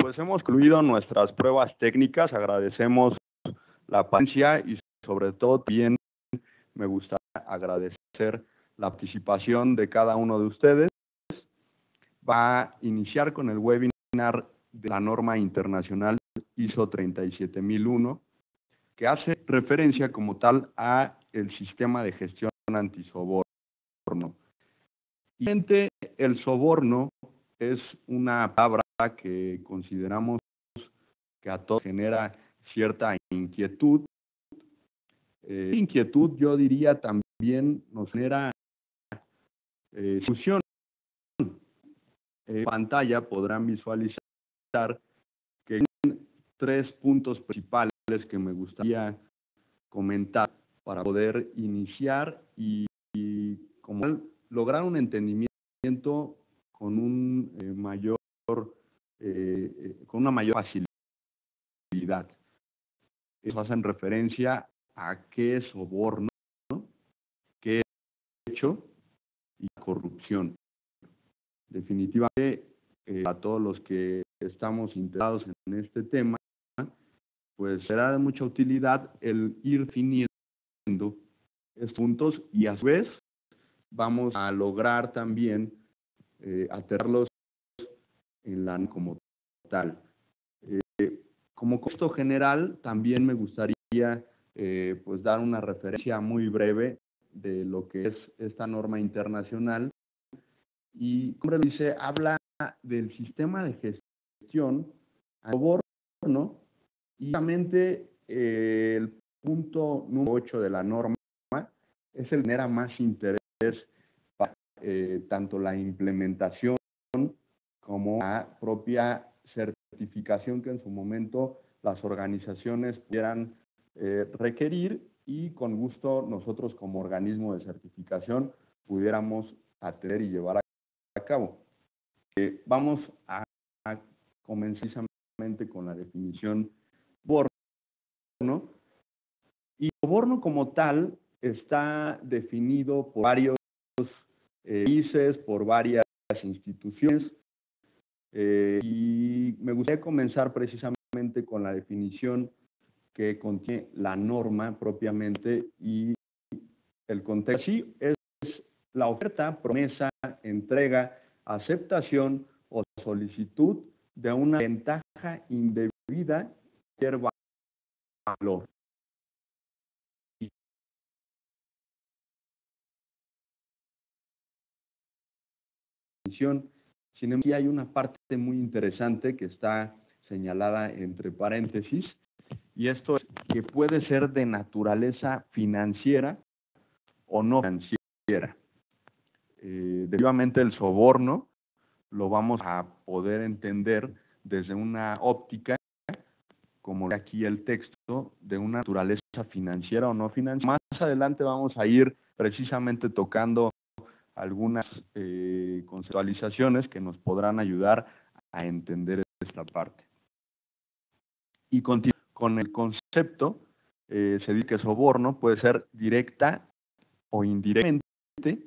pues hemos concluido nuestras pruebas técnicas. Agradecemos la paciencia y sobre todo también me gustaría agradecer la participación de cada uno de ustedes. Va a iniciar con el webinar de la norma internacional ISO 37001, que hace referencia como tal a el sistema de gestión antisoborno. Y el soborno es una palabra que consideramos que a todos genera cierta inquietud. Inquietud, yo diría, también nos genera discusión. En pantalla podrán visualizar que hay 3 puntos principales que me gustaría comentar para poder iniciar y como lograr un entendimiento con un con una mayor facilidad. Eso hace referencia a qué es soborno, qué es hecho y corrupción. Definitivamente, a todos los que estamos interesados en este tema, pues será de mucha utilidad el ir definiendo estos puntos y a su vez vamos a lograr también aterrarlos en la como tal. Como contexto general, también me gustaría pues dar una referencia muy breve de lo que es esta norma internacional. Y como dice, habla del sistema de gestión al soborno y obviamente el punto número 8 de la norma es el que genera más interés para tanto la implementación como la propia certificación que en su momento las organizaciones pudieran requerir y con gusto nosotros como organismo de certificación pudiéramos atender y llevar a cabo. Vamos a comenzar precisamente con la definición soborno. Y soborno como tal está definido por varios países, por varias instituciones, y me gustaría comenzar precisamente con la definición que contiene la norma propiamente y el contexto. Así es la oferta, promesa, entrega, aceptación o solicitud de una ventaja indebida de valor. Sin embargo, hay una parte muy interesante que está señalada entre paréntesis, y esto es que puede ser de naturaleza financiera o no financiera. Definitivamente el soborno lo vamos a poder entender desde una óptica, como aquí el texto, de una naturaleza financiera o no financiera. Más adelante vamos a ir precisamente tocando algunas conceptualizaciones que nos podrán ayudar a entender esta parte. Y con el concepto, se dice que soborno puede ser directa o indirectamente,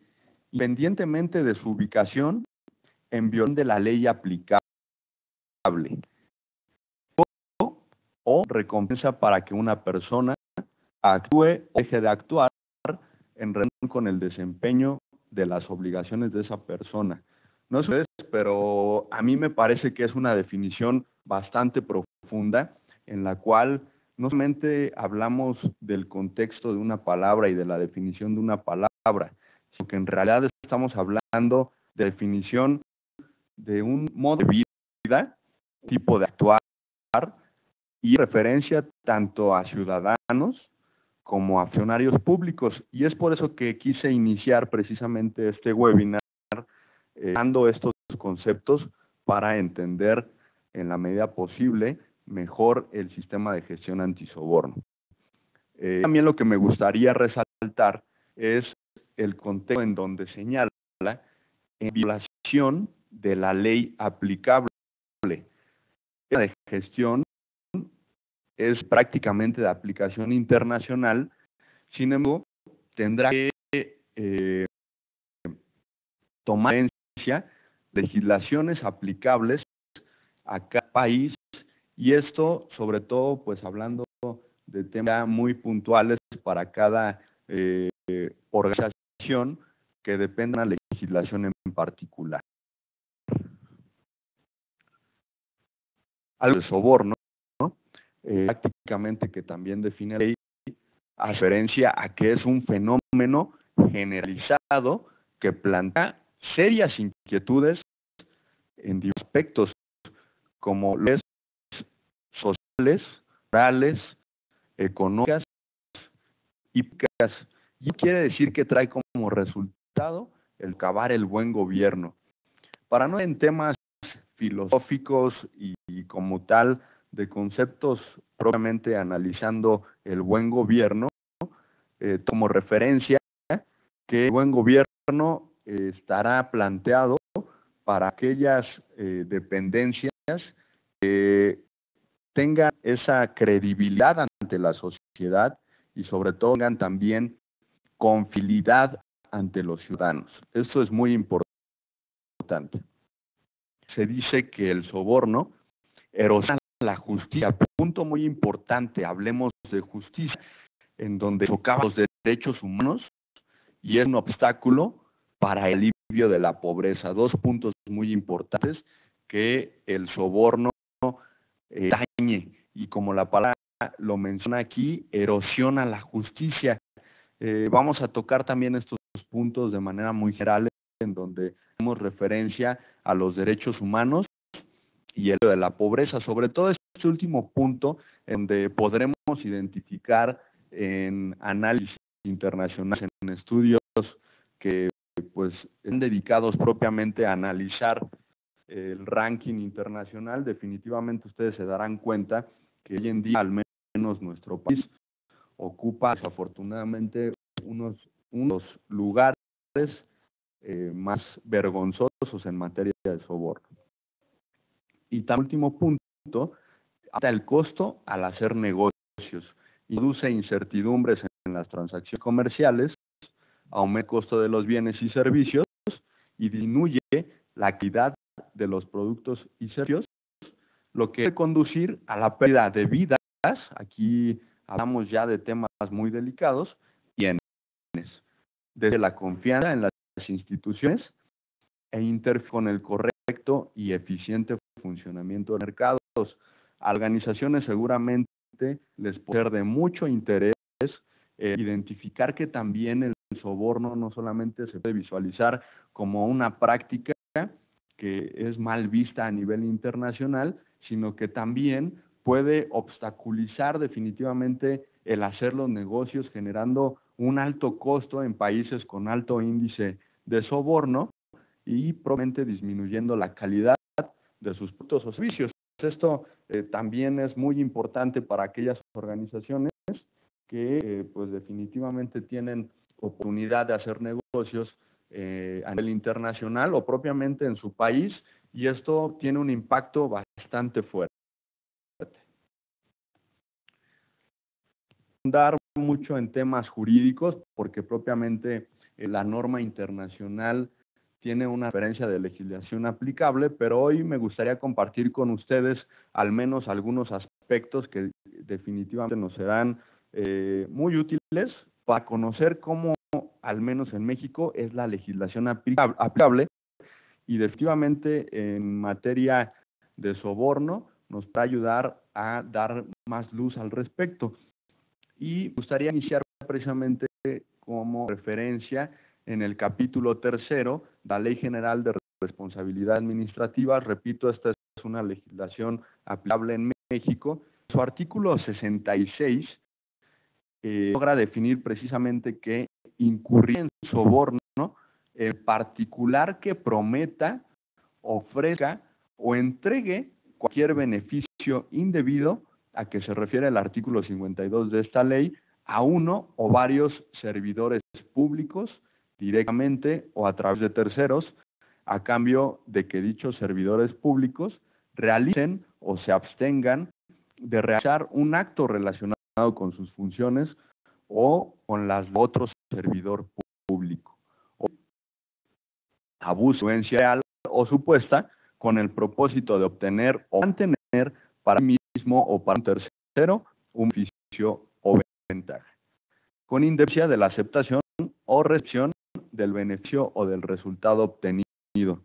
independientemente de su ubicación, en violación de la ley aplicable, o recompensa para que una persona actúe o deje de actuar en relación con el desempeño de las obligaciones de esa persona. No sé ustedes, pero a mí me parece que es una definición bastante profunda en la cual no solamente hablamos del contexto de una palabra y de la definición de una palabra, sino que en realidad estamos hablando de definición de un modo de vida, tipo de actuar y referencia tanto a ciudadanos como a funcionarios públicos. Y es por eso que quise iniciar precisamente este webinar dando estos conceptos para entender en la medida posible mejor el sistema de gestión antisoborno. También lo que me gustaría resaltar es el contexto en donde señala en violación de la ley aplicable. La de gestión es prácticamente de aplicación internacional, sin embargo, tendrá que tomar en cuenta legislaciones aplicables a cada país, y esto sobre todo pues hablando de temas muy puntuales para cada organización que depende de una legislación en particular. Algo de soborno, ¿no? Prácticamente que también define la ley, a referencia a que es un fenómeno generalizado que plantea serias inquietudes en diversos aspectos, como los sociales, morales, económicas y políticas. Y quiere decir que trae como resultado el acabar el buen gobierno. Para no en temas filosóficos y como tal de conceptos propiamente analizando el buen gobierno, tomo referencia que el buen gobierno estará planteado para aquellas dependencias que tengan esa credibilidad ante la sociedad y sobre todo tengan también confiabilidad ante los ciudadanos. Esto es muy importante. Se dice que el soborno erosiona la justicia. Punto muy importante, hablemos de justicia, en donde socavan los derechos humanos y es un obstáculo para el alivio de la pobreza. Dos puntos muy importantes que el soborno dañe, y como la palabra lo menciona aquí, erosiona la justicia. Vamos a tocar también estos puntos de manera muy general, en donde hacemos referencia a los derechos humanos y el de la pobreza, sobre todo este último punto, en donde podremos identificar en análisis internacionales, en estudios que pues están dedicados propiamente a analizar el ranking internacional. Definitivamente ustedes se darán cuenta que hoy en día, al menos nuestro país, ocupa desafortunadamente unos lugares más vergonzosos en materia de soborno. Y tan último punto, hasta el costo al hacer negocios, induce incertidumbres en las transacciones comerciales, aumenta el costo de los bienes y servicios y disminuye la calidad de los productos y servicios, lo que puede conducir a la pérdida de vidas. Aquí hablamos ya de temas muy delicados, y en desde la confianza en las instituciones e interferir con el correcto y eficiente funcionamiento de mercados. A organizaciones seguramente les puede ser de mucho interés identificar que también el soborno no solamente se puede visualizar como una práctica que es mal vista a nivel internacional, sino que también puede obstaculizar definitivamente el hacer los negocios, generando un alto costo en países con alto índice de soborno y probablemente disminuyendo la calidad de sus productos o servicios. Esto también es muy importante para aquellas organizaciones que pues definitivamente tienen oportunidad de hacer negocios a nivel internacional o propiamente en su país, y esto tiene un impacto bastante fuerte. Dar mucho en temas jurídicos porque propiamente la norma internacional tiene una referencia de legislación aplicable, pero hoy me gustaría compartir con ustedes al menos algunos aspectos que definitivamente nos serán muy útiles para conocer cómo, al menos en México, es la legislación aplicable, y definitivamente en materia de soborno nos va a ayudar a dar más luz al respecto. Y me gustaría iniciar precisamente como referencia en el capítulo 3 de la Ley General de Responsabilidad Administrativa. Repito, esta es una legislación aplicable en México. Su artículo 66 logra definir precisamente que incurrir en soborno, en particular que prometa, ofrezca o entregue cualquier beneficio indebido a que se refiere el artículo 52 de esta ley a uno o varios servidores públicos, directamente o a través de terceros, a cambio de que dichos servidores públicos realicen o se abstengan de realizar un acto relacionado con sus funciones o con las de otro servidor público, o abuso, influencia real o supuesta con el propósito de obtener o mantener para sí mismo o para un tercero un beneficio o ventaja, con independencia de la aceptación o recepción del beneficio o del resultado obtenido.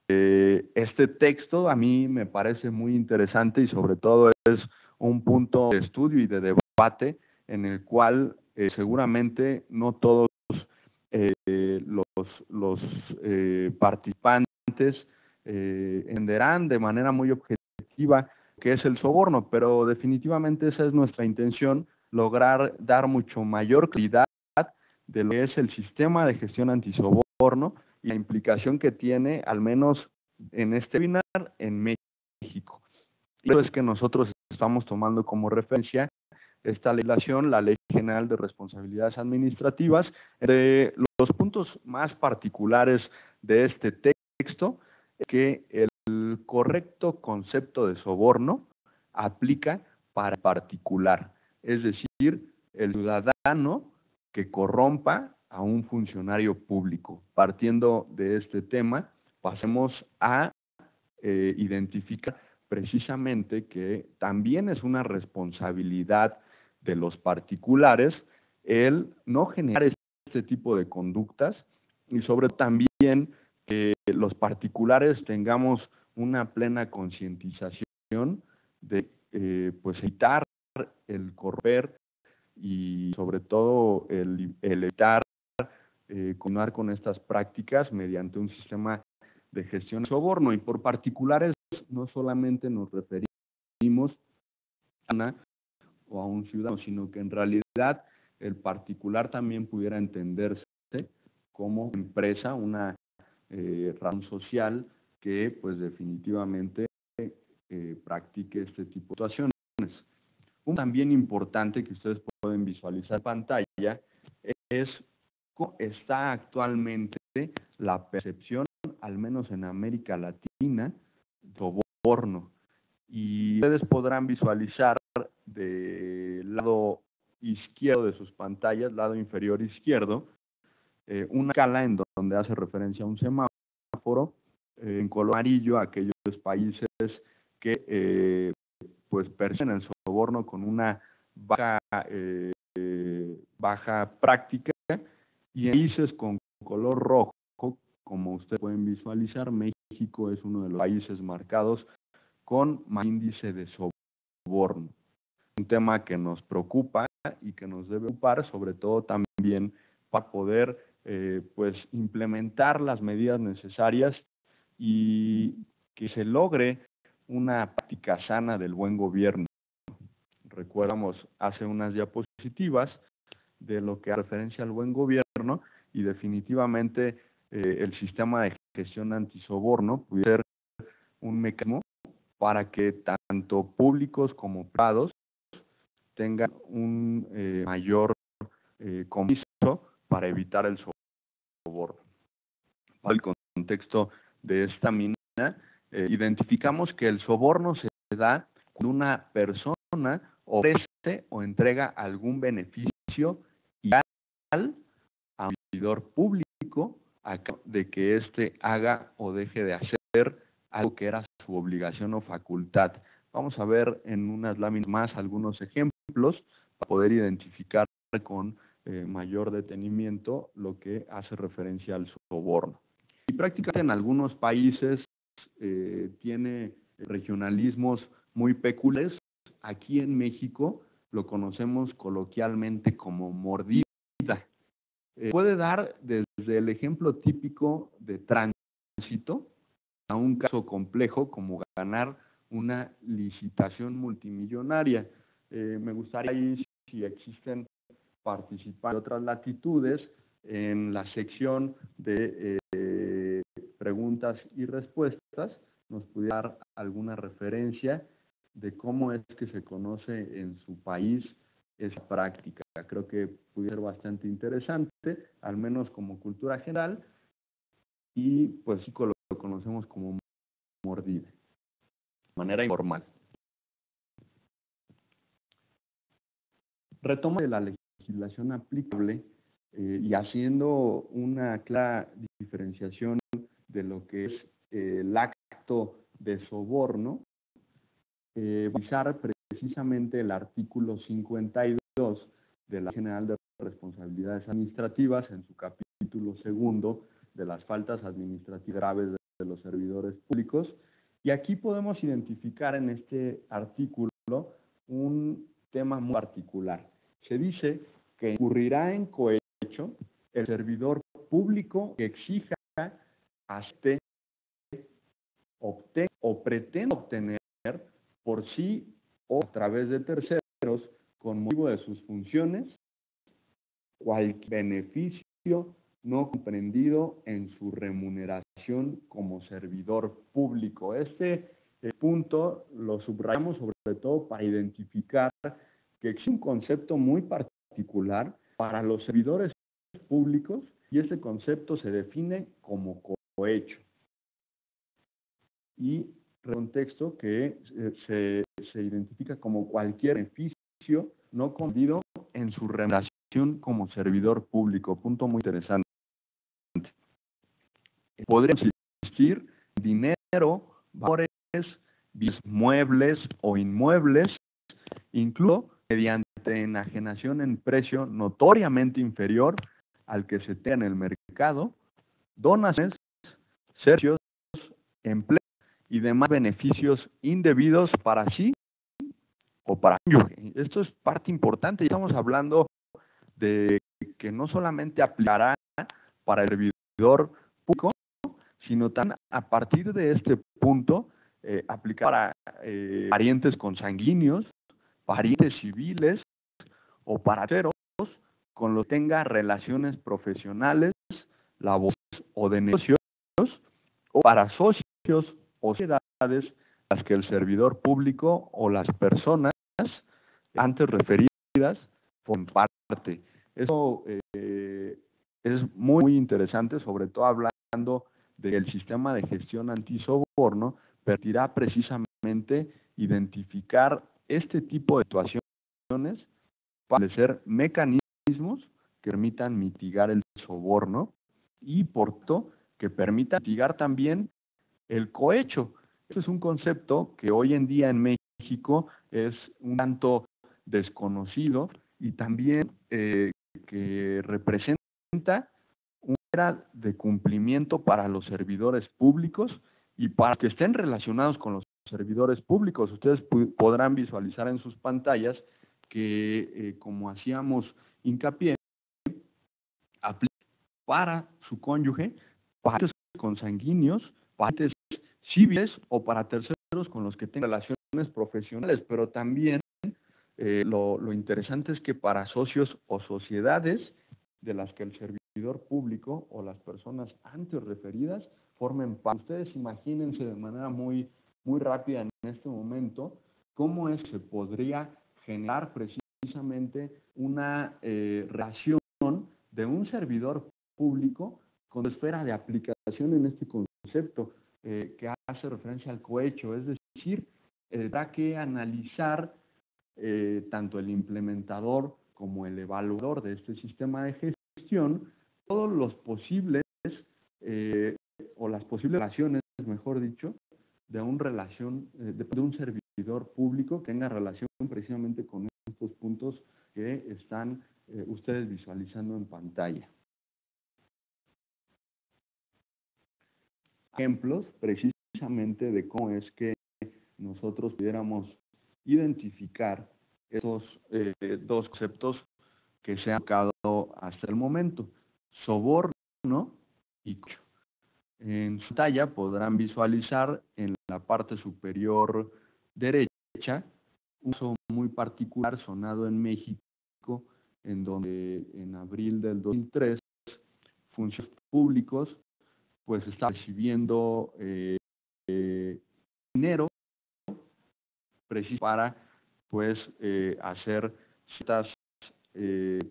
Este texto a mí me parece muy interesante y sobre todo es un punto de estudio y de debate en el cual seguramente no todos los participantes entenderán de manera muy objetiva qué es el soborno, pero definitivamente esa es nuestra intención, lograr dar mucho mayor claridad de lo que es el sistema de gestión antisoborno y la implicación que tiene, al menos en este webinar, en México. Y eso es que nosotros estamos tomando como referencia esta legislación, la Ley General de Responsabilidades Administrativas. Entre los puntos más particulares de este texto es que el correcto concepto de soborno aplica para el particular, es decir, el ciudadano que corrompa a un funcionario público. Partiendo de este tema, pasemos a identificar precisamente que también es una responsabilidad de los particulares el no generar este tipo de conductas y sobre todo también que los particulares tengamos una plena concientización de pues evitar el corromper y sobre todo el evitar continuar con estas prácticas mediante un sistema de gestión de soborno. Y por particulares no solamente nos referimos a una o a un ciudadano, sino que en realidad el particular también pudiera entenderse como empresa, una razón social que pues definitivamente practique este tipo de situaciones. Un también importante que ustedes pueden visualizar en pantalla es cómo está actualmente la percepción, al menos en América Latina, de soborno. Y ustedes podrán visualizar del lado izquierdo de sus pantallas, lado inferior izquierdo, una escala en donde hace referencia a un semáforo, en color amarillo a aquellos países que pues perciben el soborno con una baja práctica, y en países con color rojo, como ustedes pueden visualizar, México es uno de los países marcados con más índice de soborno. Un tema que nos preocupa y que nos debe ocupar, sobre todo también para poder pues implementar las medidas necesarias y que se logre una práctica sana del buen gobierno. Recordamos hace unas diapositivas de lo que hace referencia al buen gobierno y definitivamente el sistema de gestión antisoborno puede ser un mecanismo para que tanto públicos como privados tengan un mayor compromiso para evitar el soborno. Para el contexto de esta mina, identificamos que el soborno se da cuando una persona ofrece o entrega algún beneficio ilegal a un servidor público a cambio de que éste haga o deje de hacer algo que era su obligación o facultad. Vamos a ver en unas láminas más algunos ejemplos para poder identificar con mayor detenimiento lo que hace referencia al soborno. Y prácticamente en algunos países tiene regionalismos muy peculiares. Aquí en México lo conocemos coloquialmente como mordida. Puede dar desde el ejemplo típico de tránsito a un caso complejo como ganar una licitación multimillonaria. Me gustaría ahí, si existen participantes de otras latitudes, en la sección de preguntas y respuestas, nos pudiera dar alguna referencia de cómo es que se conoce en su país esa práctica. Creo que pudiera ser bastante interesante, al menos como cultura general, y pues sí lo conocemos como mordida, de manera informal. Retoma de la legislación aplicable y haciendo una clara diferenciación de lo que es el acto de soborno, utilizar precisamente el artículo 52 de la Ley General de Responsabilidades Administrativas en su capítulo segundo de las faltas administrativas graves de los servidores públicos. Y aquí podemos identificar en este artículo un tema muy particular. Se dice que incurrirá en cohecho el servidor público que exija, acepte, obtenga o pretenda obtener por sí o a través de terceros, con motivo de sus funciones, cualquier beneficio no comprendido en su remuneración como servidor público. Este punto lo subrayamos sobre todo para identificar que existe un concepto muy particular para los servidores públicos y ese concepto se define como cohecho. Y contexto que se identifica como cualquier beneficio no comprendido en su remuneración como servidor público. Punto muy interesante. Podría existir dinero, valores, bienes muebles o inmuebles, incluso mediante enajenación en precio notoriamente inferior al que se tenga en el mercado, donaciones, servicios, empleos y demás beneficios indebidos para sí o para cónyuge. Esto es parte importante. Estamos hablando de que no solamente aplicará para el servidor público, sino también a partir de este punto aplicar para parientes consanguíneos, parientes civiles o para terceros con los que tenga relaciones profesionales, laborales o de negocios, o para socios o sociedades a las que el servidor público o las personas antes referidas forman parte. Eso es muy interesante, sobre todo hablando de que el sistema de gestión antisoborno permitirá precisamente identificar este tipo de situaciones para establecer mecanismos que permitan mitigar el soborno y por tanto que permitan mitigar también el cohecho. Este es un concepto que hoy en día en México es un tanto desconocido y también que representa una era de cumplimiento para los servidores públicos y para que estén relacionados con los servidores públicos. Ustedes podrán visualizar en sus pantallas que, como hacíamos hincapié, aplica para su cónyuge, para consanguíneos, para civiles o para terceros con los que tengan relaciones profesionales, pero también lo interesante es que para socios o sociedades de las que el servidor público o las personas antes referidas formen parte. Ustedes imagínense de manera muy rápida en este momento cómo es que se podría generar precisamente una relación de un servidor público con la esfera de aplicación en este concepto que hace referencia al cohecho, es decir, tendrá que analizar tanto el implementador como el evaluador de este sistema de gestión todos los posibles o las posibles relaciones, mejor dicho, de un servidor público que tenga relación precisamente con estos puntos que están ustedes visualizando en pantalla. Ejemplos precisamente de cómo es que nosotros pudiéramos identificar esos dos conceptos que se han tocado hasta el momento: soborno y cohecho. En su pantalla podrán visualizar en la parte superior derecha un caso muy particular sonado en México, en donde en abril del 2003 funcionarios públicos pues estaban recibiendo dinero preciso para pues hacer ciertas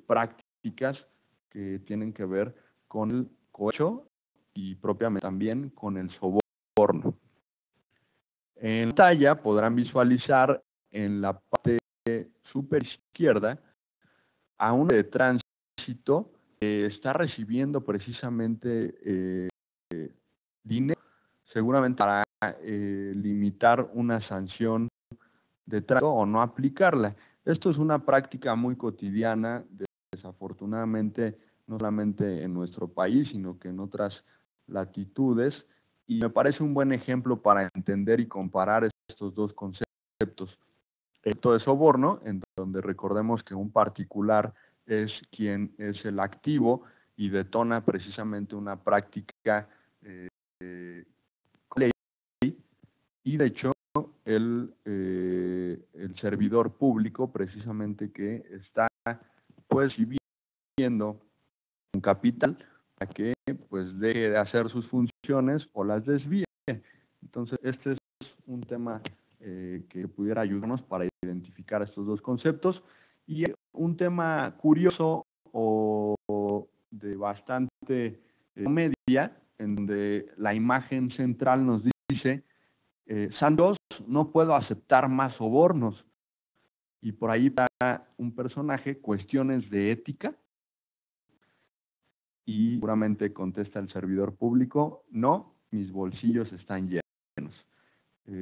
prácticas que tienen que ver con el cohecho y propiamente también con el soborno. En la pantalla podrán visualizar en la parte superior izquierda a un de tránsito que está recibiendo precisamente dinero seguramente para limitar una sanción de tráfico o no aplicarla. Esto es una práctica muy cotidiana, desafortunadamente, no solamente en nuestro país, sino que en otras latitudes, y me parece un buen ejemplo para entender y comparar estos dos conceptos. El delito de soborno, en donde recordemos que un particular es quien es el activo y detona precisamente una práctica con ley, y de hecho el servidor público precisamente que está pues viviendo un capital para que pues deje de hacer sus funciones o las desvíe. Entonces este es un tema que pudiera ayudarnos para identificar estos dos conceptos, y un tema curioso o de bastante comedia, en donde la imagen central nos dice Santos, no puedo aceptar más sobornos, y por ahí está un personaje, cuestiones de ética, y seguramente contesta el servidor público, no, mis bolsillos están llenos.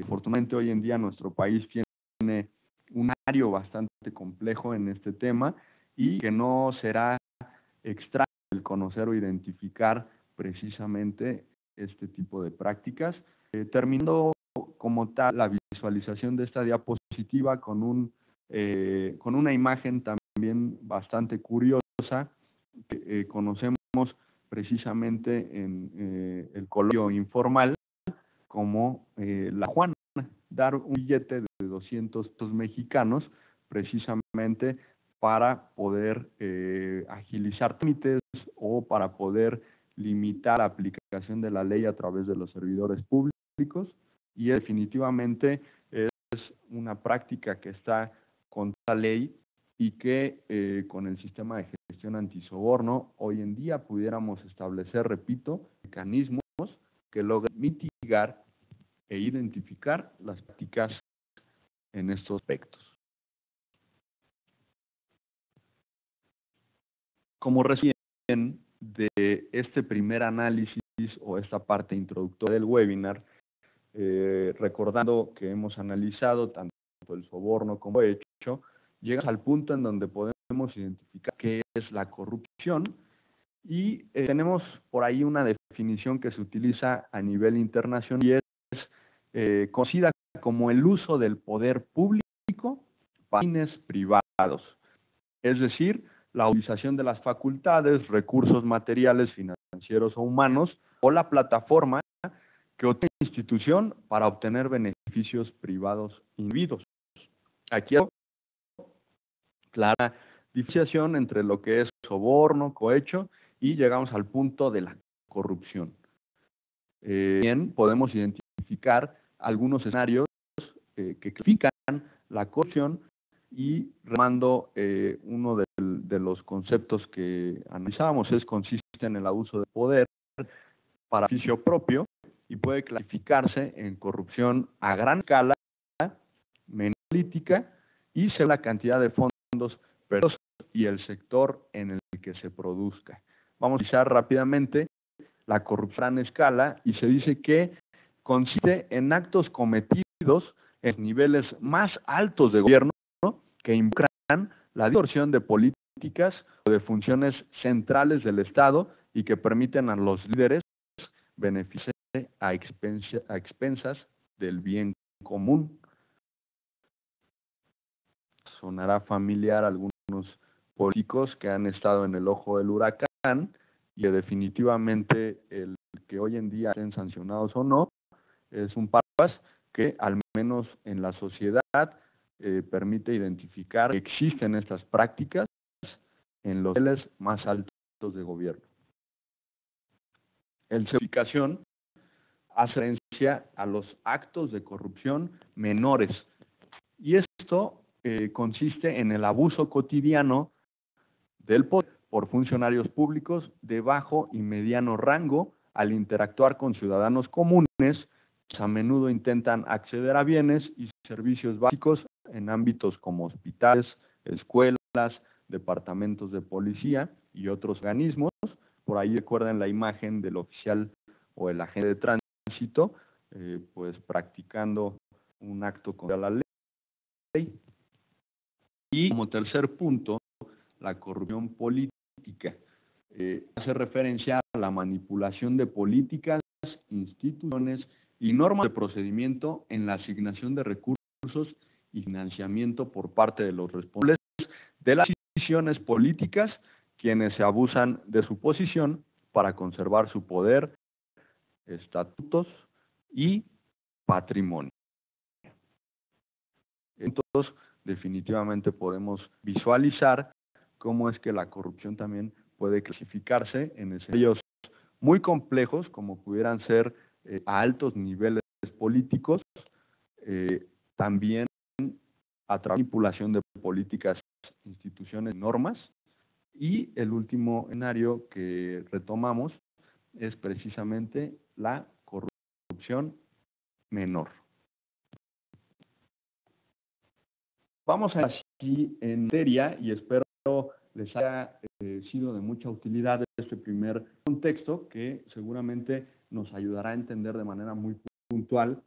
Afortunadamente hoy en día nuestro país tiene un escenario bastante complejo en este tema, y que no será extraño el conocer o identificar precisamente este tipo de prácticas. Terminando como tal la visualización de esta diapositiva con una imagen también bastante curiosa que conocemos precisamente en el coloquio informal como la Juana, dar un billete de 200 pesos mexicanos precisamente para poder agilizar trámites o para poder limitar la aplicación de la ley a través de los servidores públicos, y definitivamente es una práctica que está contra la ley, y que con el sistema de gestión antisoborno hoy en día pudiéramos establecer, repito, mecanismos que logren mitigar e identificar las prácticas en estos aspectos. Como resumen de este primer análisis o esta parte introductoria del webinar, recordando que hemos analizado tanto el soborno como el hecho, llegamos al punto en donde podemos identificar qué es la corrupción, y tenemos por ahí una definición que se utiliza a nivel internacional, y es conocida como el uso del poder público para fines privados, es decir, la utilización de las facultades, recursos materiales, financieros o humanos, o la plataforma que otorga la institución para obtener beneficios privados indebidos. Aquí hay clara diferenciación entre lo que es soborno, cohecho, y llegamos al punto de la corrupción. Bien, podemos identificar algunos escenarios que clasifican la corrupción, y remando uno de los conceptos que analizábamos consiste en el abuso de poder para beneficio propio, y puede clasificarse en corrupción a gran escala, menor política, y según la cantidad de fondos perdidos y el sector en el que se produzca. Vamos a analizar rápidamente la corrupción a gran escala, y se dice que consiste en actos cometidos en niveles más altos de gobierno que involucran la distorsión de políticas o de funciones centrales del Estado, y que permiten a los líderes beneficiarse a expensas del bien común. Sonará familiar a algunos políticos que han estado en el ojo del huracán, y que definitivamente el que hoy en día estén sancionados o no es un paso que al menos en la sociedad permite identificar que existen estas prácticas en los niveles más altos de gobierno. El certificación hace referencia a los actos de corrupción menores, y esto consiste en el abuso cotidiano del poder por funcionarios públicos de bajo y mediano rango al interactuar con ciudadanos comunes que a menudo intentan acceder a bienes y servicios básicos en ámbitos como hospitales, escuelas, departamentos de policía y otros organismos. Por ahí recuerden la imagen del oficial o el agente de tránsito ilícito, pues practicando un acto contra la ley. Y como tercer punto, la corrupción política. Hace referencia a la manipulación de políticas, instituciones y normas de procedimiento en la asignación de recursos y financiamiento por parte de los responsables de las decisiones políticas, quienes se abusan de su posición para conservar su poder, estatutos y patrimonio. Entonces, definitivamente podemos visualizar cómo es que la corrupción también puede clasificarse en escenarios muy complejos, como pudieran ser a altos niveles políticos, también a través de manipulación de políticas, instituciones, normas, y el último escenario que retomamos es precisamente la corrupción menor. Vamos a ir aquí en materia y espero les haya sido de mucha utilidad este primer contexto que seguramente nos ayudará a entender de manera muy puntual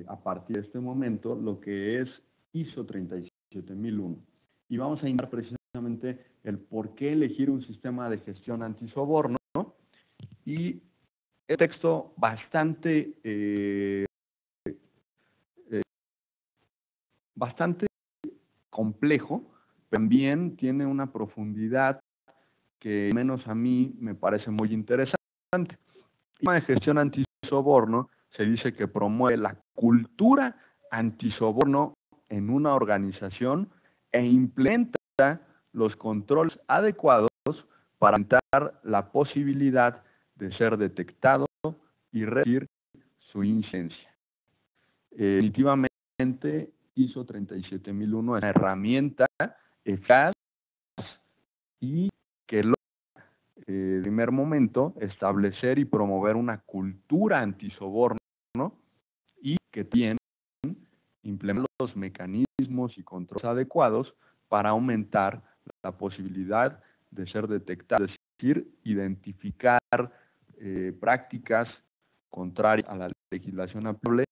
a partir de este momento lo que es ISO 37001. Y vamos a indicar precisamente el por qué elegir un sistema de gestión antisoborno, ¿no? Y el texto bastante complejo, también tiene una profundidad que al menos a mí me parece muy interesante. El sistema de gestión antisoborno se dice que promueve la cultura antisoborno en una organización e implementa los controles adecuados para evitar la posibilidad de ser detectado y reducir su incidencia. Definitivamente, ISO 37001 es una herramienta eficaz y que logra, en primer momento, establecer y promover una cultura antisoborno y que también implementa los mecanismos y controles adecuados para aumentar la posibilidad de ser detectado, es decir, identificar prácticas contrarias a la legislación aplicable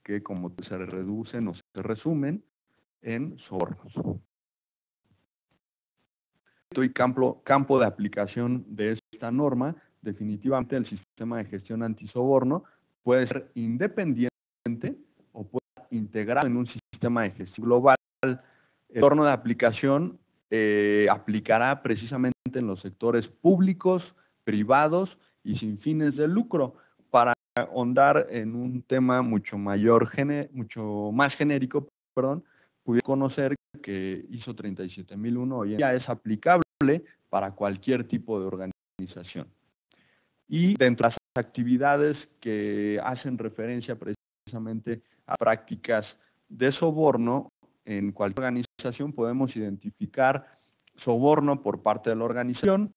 que como se reducen o se resumen en sobornos. Y campo de aplicación de esta norma, definitivamente el sistema de gestión antisoborno puede ser independiente o puede ser integrado en un sistema de gestión global. El entorno de aplicación aplicará precisamente en los sectores públicos, privados y sin fines de lucro. Para ahondar en un tema mucho más genérico, pudiera conocer que ISO 37001 hoy en día es aplicable para cualquier tipo de organización. Y dentro de las actividades que hacen referencia precisamente a prácticas de soborno, en cualquier organización podemos identificar soborno por parte de la organización,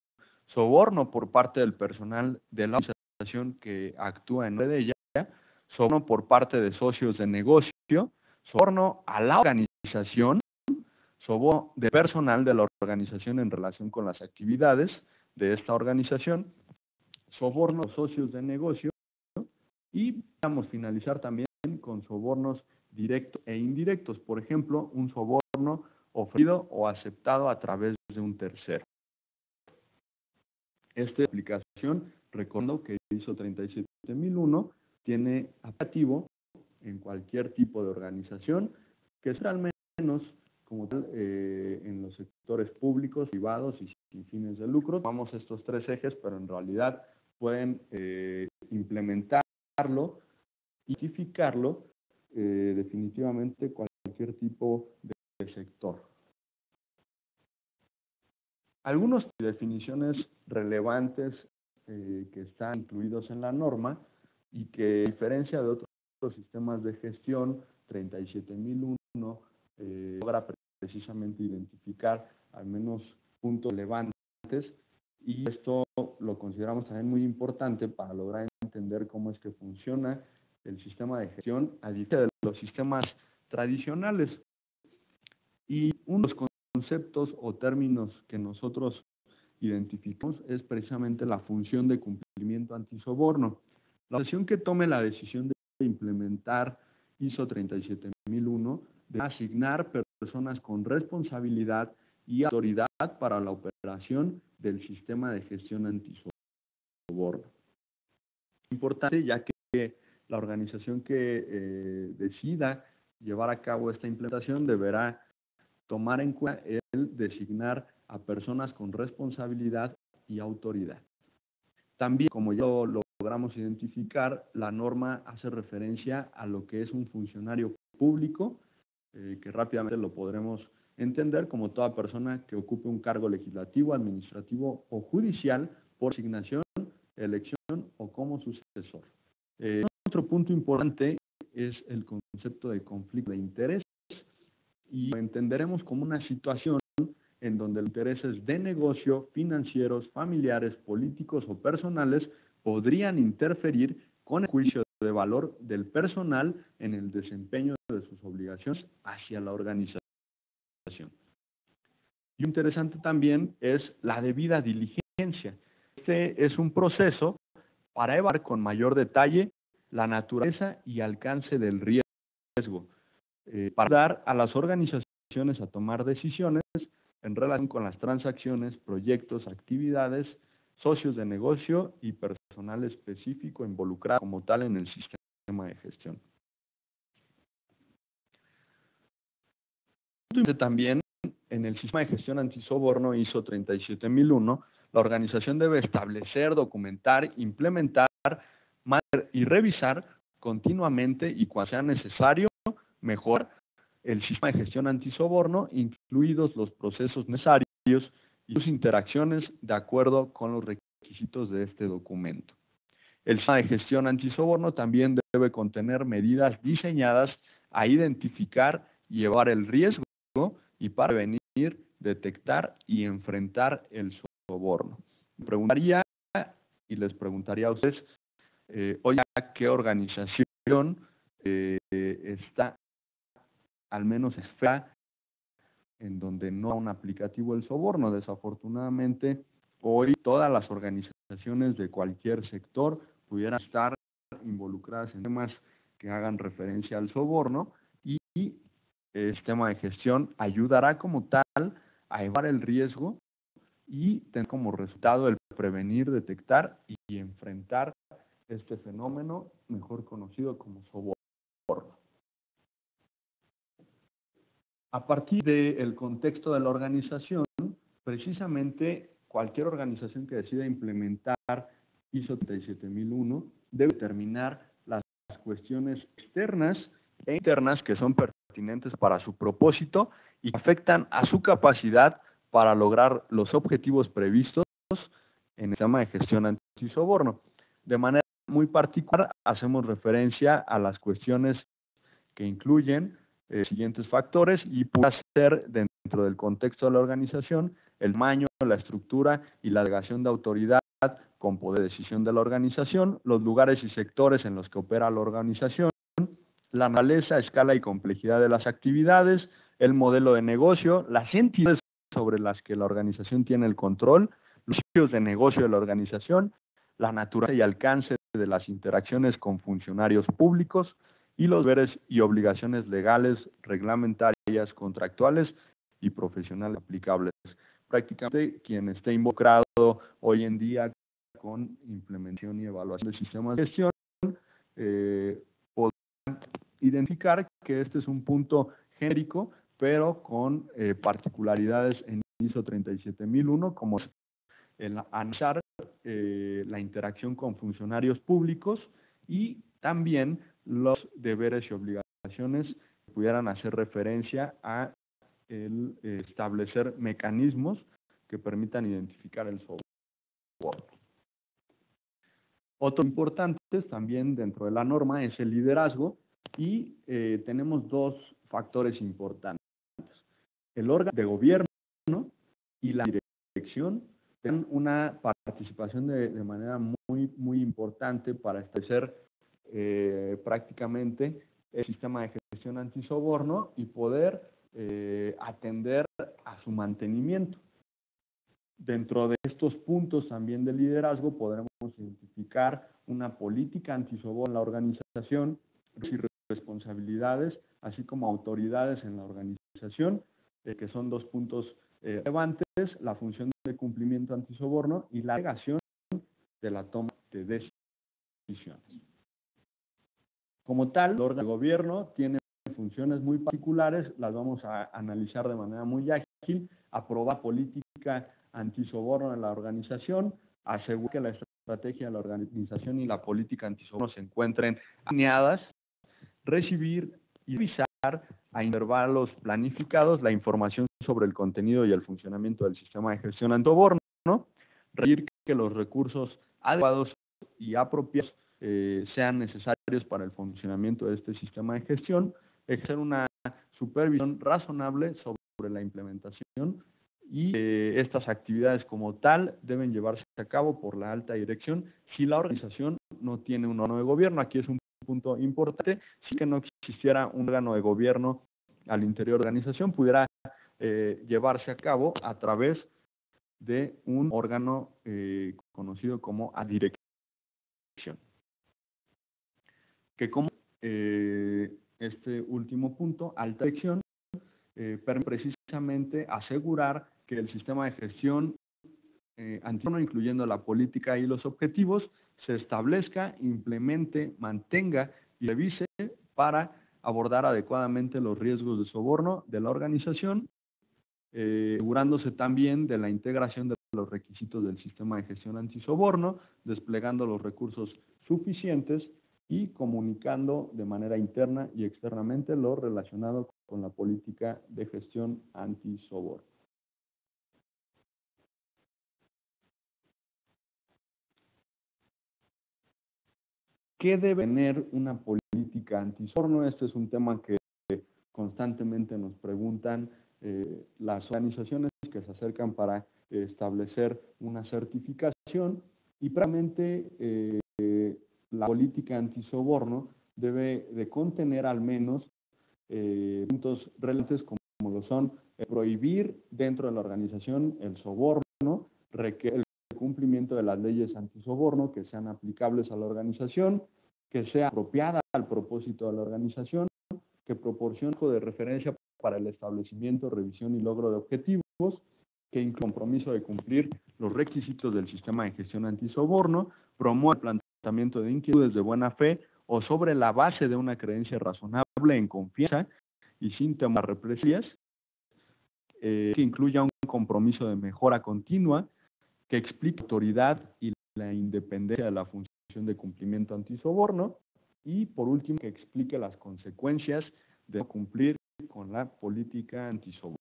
soborno por parte del personal de la organización que actúa en nombre de ella, soborno por parte de socios de negocio, soborno a la organización, soborno de personal de la organización en relación con las actividades de esta organización, soborno a los socios de negocio y vamos a finalizar también con sobornos directos e indirectos. Por ejemplo, un soborno ofrecido o aceptado a través de un tercero. Esta aplicación, recuerdo que ISO 37001 tiene aplicativo en cualquier tipo de organización que es al menos como tal en los sectores públicos, privados y sin fines de lucro. Tomamos estos tres ejes, pero en realidad pueden implementarlo, identificarlo definitivamente cualquier tipo de sector. Algunas definiciones relevantes que están incluidos en la norma y que, a diferencia de otros sistemas de gestión, 37001 logra precisamente identificar al menos puntos relevantes, y esto lo consideramos también muy importante para lograr entender cómo es que funciona el sistema de gestión a diferencia de los sistemas tradicionales. Y uno de los conceptos o términos que nosotros identificamos es precisamente la función de cumplimiento antisoborno. La organización que tome la decisión de implementar ISO 37001 debe asignar personas con responsabilidad y autoridad para la operación del sistema de gestión antisoborno. Importante, ya que la organización que decida llevar a cabo esta implementación deberá tomar en cuenta el designar a personas con responsabilidad y autoridad. También, como ya lo logramos identificar, la norma hace referencia a lo que es un funcionario público, que rápidamente lo podremos entender como toda persona que ocupe un cargo legislativo, administrativo o judicial por asignación, elección o como sucesor. Otro punto importante es el concepto de conflicto de interés, y lo entenderemos como una situación en donde los intereses de negocio, financieros, familiares, políticos o personales podrían interferir con el juicio de valor del personal en el desempeño de sus obligaciones hacia la organización. Y interesante también es la debida diligencia. Este es un proceso para evaluar con mayor detalle la naturaleza y alcance del riesgo, para ayudar a las organizaciones a tomar decisiones en relación con las transacciones, proyectos, actividades, socios de negocio y personal específico involucrado como tal en el sistema de gestión. También en el sistema de gestión antisoborno ISO 37001, la organización debe establecer, documentar, implementar y revisar continuamente y cuando sea necesario mejorar el sistema de gestión antisoborno, incluidos los procesos necesarios y sus interacciones de acuerdo con los requisitos de este documento. El sistema de gestión antisoborno también debe contener medidas diseñadas a identificar y evaluar el riesgo y para prevenir, detectar y enfrentar el soborno. Les preguntaría a ustedes, hoy ¿qué organización está al menos esfera en donde no hay un aplicativo del soborno? Desafortunadamente, hoy todas las organizaciones de cualquier sector pudieran estar involucradas en temas que hagan referencia al soborno, y el sistema de gestión ayudará como tal a evaluar el riesgo y tener como resultado el prevenir, detectar y enfrentar este fenómeno mejor conocido como soborno. A partir del contexto de la organización, precisamente cualquier organización que decida implementar ISO 37001 debe determinar las cuestiones externas e internas que son pertinentes para su propósito y que afectan a su capacidad para lograr los objetivos previstos en el sistema de gestión antisoborno. De manera muy particular, hacemos referencia a las cuestiones que incluyen siguientes factores y puede ser dentro del contexto de la organización el tamaño, la estructura y la delegación de autoridad con poder de decisión de la organización, los lugares y sectores en los que opera la organización, la naturaleza, escala y complejidad de las actividades, el modelo de negocio, las entidades sobre las que la organización tiene el control, los socios de negocio de la organización, la naturaleza y alcance de las interacciones con funcionarios públicos y los deberes y obligaciones legales, reglamentarias, contractuales y profesionales aplicables. Prácticamente quien esté involucrado hoy en día con implementación y evaluación de sistemas de gestión podrán identificar que este es un punto genérico, pero con particularidades en ISO 37001, como el analizar la interacción con funcionarios públicos y también los deberes y obligaciones que pudieran hacer referencia a el establecer mecanismos que permitan identificar el soborno. Otro importante también dentro de la norma es el liderazgo, y tenemos dos factores importantes. El órgano de gobierno y la dirección tienen una participación de manera muy importante para establecer prácticamente el sistema de gestión antisoborno y poder atender a su mantenimiento. Dentro de estos puntos también de liderazgo podremos identificar una política antisoborno en la organización y responsabilidades, así como autoridades en la organización, que son dos puntos relevantes: la función de cumplimiento antisoborno y la delegación de la toma de decisiones. Como tal, el órgano de gobierno tiene funciones muy particulares, las vamos a analizar de manera muy ágil: aprobar política antisoborno en la organización, asegurar que la estrategia de la organización y la política antisoborno se encuentren alineadas, recibir y revisar a intervalos planificados la información sobre el contenido y el funcionamiento del sistema de gestión antisoborno, requerir que los recursos adecuados y apropiados sean necesarios para el funcionamiento de este sistema de gestión, ejercer una supervisión razonable sobre la implementación, y estas actividades como tal deben llevarse a cabo por la alta dirección si la organización no tiene un órgano de gobierno. Aquí es un punto importante: si que no existiera un órgano de gobierno al interior de la organización, pudiera llevarse a cabo a través de un órgano conocido como dirección, que como este último punto, alta dirección, permite precisamente asegurar que el sistema de gestión antisoborno, incluyendo la política y los objetivos, se establezca, implemente, mantenga y revise para abordar adecuadamente los riesgos de soborno de la organización, asegurándose también de la integración de los requisitos del sistema de gestión antisoborno, desplegando los recursos suficientes y comunicando de manera interna y externamente lo relacionado con la política de gestión antisoborno. ¿Qué debe tener una política antisoborno? Este es un tema que constantemente nos preguntan las organizaciones que se acercan para establecer una certificación, y previamente la política antisoborno debe de contener al menos puntos relevantes, como lo son prohibir dentro de la organización el soborno, requiere el cumplimiento de las leyes antisoborno que sean aplicables a la organización, que sea apropiada al propósito de la organización, que proporcione de referencia para el establecimiento, revisión y logro de objetivos, que incluya compromiso de cumplir los requisitos del sistema de gestión antisoborno, promueva el planteamiento de inquietudes de buena fe o sobre la base de una creencia razonable, en confianza y sin temor a represalias, que incluya un compromiso de mejora continua, que explique la autoridad y la independencia de la función de cumplimiento antisoborno, y por último, que explique las consecuencias de no cumplir con la política antisoborno.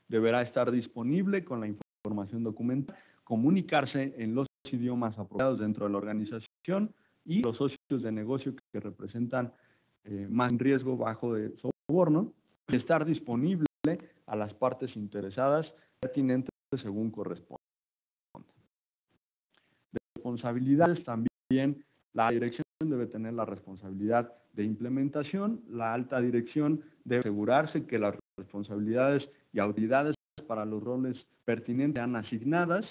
Deberá estar disponible con la información documental, comunicarse en los idiomas apropiados dentro de la organización, y los socios de negocio que representan más riesgo bajo de soborno, estar disponible a las partes interesadas pertinentes según corresponda. De responsabilidades también, la dirección debe tener la responsabilidad de implementación. La alta dirección debe asegurarse que las responsabilidades y autoridades para los roles pertinentes sean asignadas.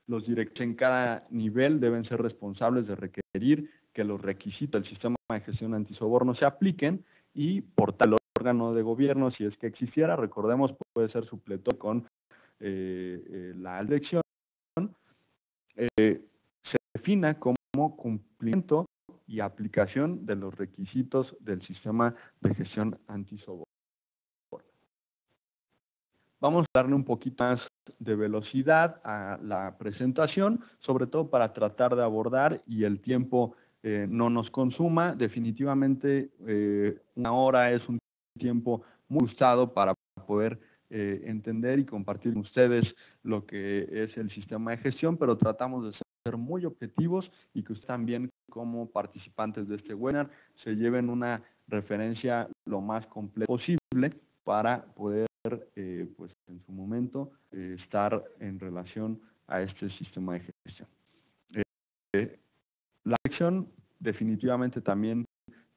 Los directores en cada nivel deben ser responsables de requerir que los requisitos del sistema de gestión antisoborno se apliquen, y por tal órgano de gobierno, si es que existiera, recordemos, puede ser supletorio con la dirección, se defina como cumplimiento y aplicación de los requisitos del sistema de gestión antisoborno. Vamos a darle un poquito más de velocidad a la presentación, sobre todo para tratar de abordar y el tiempo no nos consuma. Definitivamente una hora es un tiempo muy ajustado para poder entender y compartir con ustedes lo que es el sistema de gestión, pero tratamos de ser muy objetivos y que ustedes también, como participantes de este webinar, se lleven una referencia lo más completa posible para poder pues en su momento estar en relación a este sistema de gestión. La dirección definitivamente también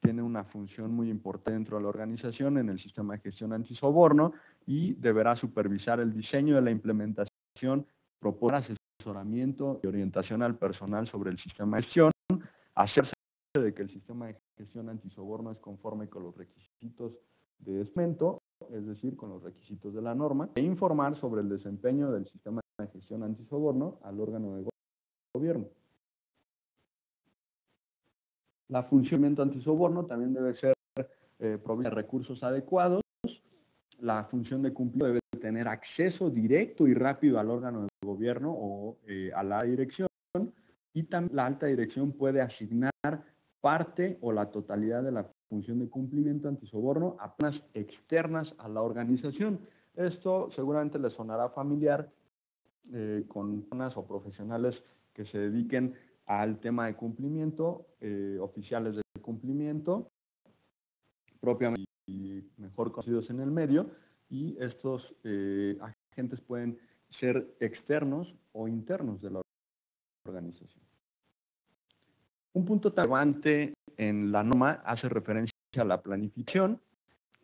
tiene una función muy importante dentro de la organización en el sistema de gestión antisoborno y deberá supervisar el diseño de la implementación, proponer asesoramiento y orientación al personal sobre el sistema de gestión, hacerse de que el sistema de gestión antisoborno es conforme con los requisitos de este momento, es decir, con los requisitos de la norma, e informar sobre el desempeño del sistema de gestión antisoborno al órgano de gobierno. La funcionamiento antisoborno también debe ser provista de recursos adecuados. La función de cumplimiento debe tener acceso directo y rápido al órgano de gobierno o a la dirección, y también la alta dirección puede asignar parte o la totalidad de la función de cumplimiento antisoborno a personas externas a la organización. Esto seguramente les sonará familiar con personas o profesionales que se dediquen al tema de cumplimiento, oficiales de cumplimiento, propiamente y mejor conocidos en el medio, y estos agentes pueden ser externos o internos de la organización. Un punto tan relevante en la norma hace referencia a la planificación,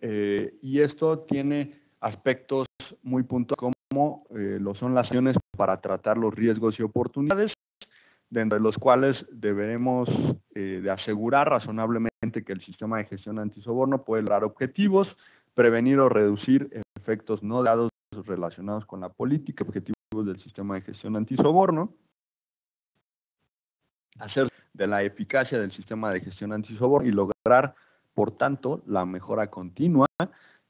y esto tiene aspectos muy puntuales como lo son las acciones para tratar los riesgos y oportunidades, dentro de los cuales deberemos de asegurar razonablemente que el sistema de gestión antisoborno puede lograr objetivos, prevenir o reducir efectos no dados relacionados con la política, objetivos del sistema de gestión antisoborno, hacer de la eficacia del sistema de gestión antisoborno y lograr, por tanto, la mejora continua.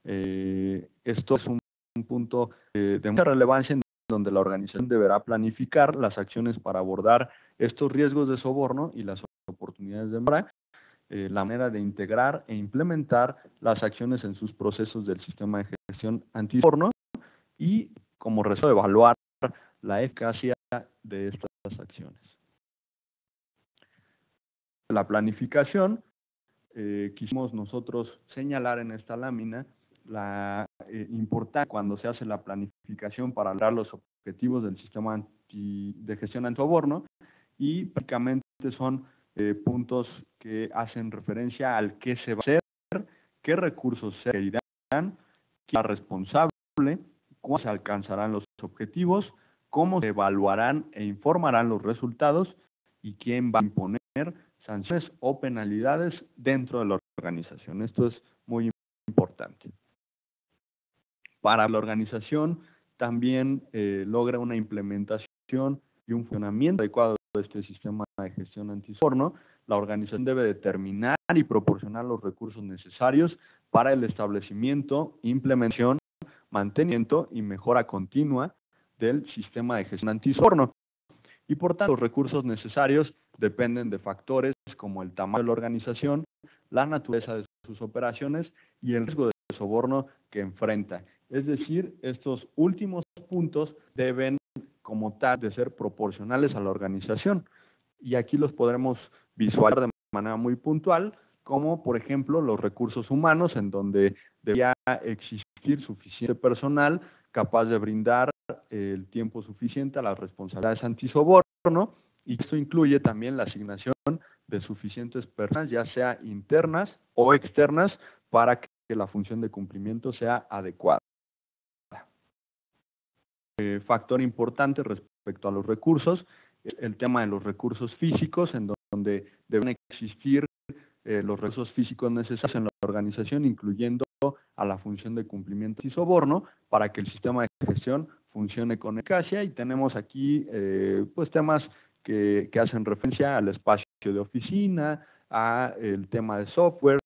Esto es un punto de mucha relevancia en donde la organización deberá planificar las acciones para abordar estos riesgos de soborno y las oportunidades de mejora, la manera de integrar e implementar las acciones en sus procesos del sistema de gestión antisoborno y, como resultado, evaluar la eficacia de estas acciones. La planificación, quisimos nosotros señalar en esta lámina la importancia cuando se hace la planificación para lograr los objetivos del sistema de gestión antisoborno, y prácticamente son puntos que hacen referencia al qué se va a hacer, qué recursos se requerirán, quién es responsable, cómo se alcanzarán los objetivos, cómo se evaluarán e informarán los resultados y quién va a imponer sanciones o penalidades dentro de la organización. Esto es muy importante. Para la organización también logra una implementación y un funcionamiento adecuado de este sistema de gestión antisoborno. La organización debe determinar y proporcionar los recursos necesarios para el establecimiento, implementación, mantenimiento y mejora continua del sistema de gestión antisoborno. Y por tanto, los recursos necesarios dependen de factores como el tamaño de la organización, la naturaleza de sus operaciones y el riesgo de soborno que enfrenta. Es decir, estos últimos puntos deben, como tal, de ser proporcionales a la organización. Y aquí los podremos visualizar de manera muy puntual, como por ejemplo los recursos humanos, en donde debería existir suficiente personal capaz de brindar el tiempo suficiente a las responsabilidades antisoborno, y esto incluye también la asignación de suficientes personas, ya sea internas o externas, para que la función de cumplimiento sea adecuada. Factor importante respecto a los recursos, el tema de los recursos físicos, en donde deben existir los recursos físicos necesarios en la organización, incluyendo a la función de cumplimiento y soborno, para que el sistema de gestión funcione con eficacia. Y tenemos aquí pues temas que hacen referencia al espacio de oficina, a el tema de software,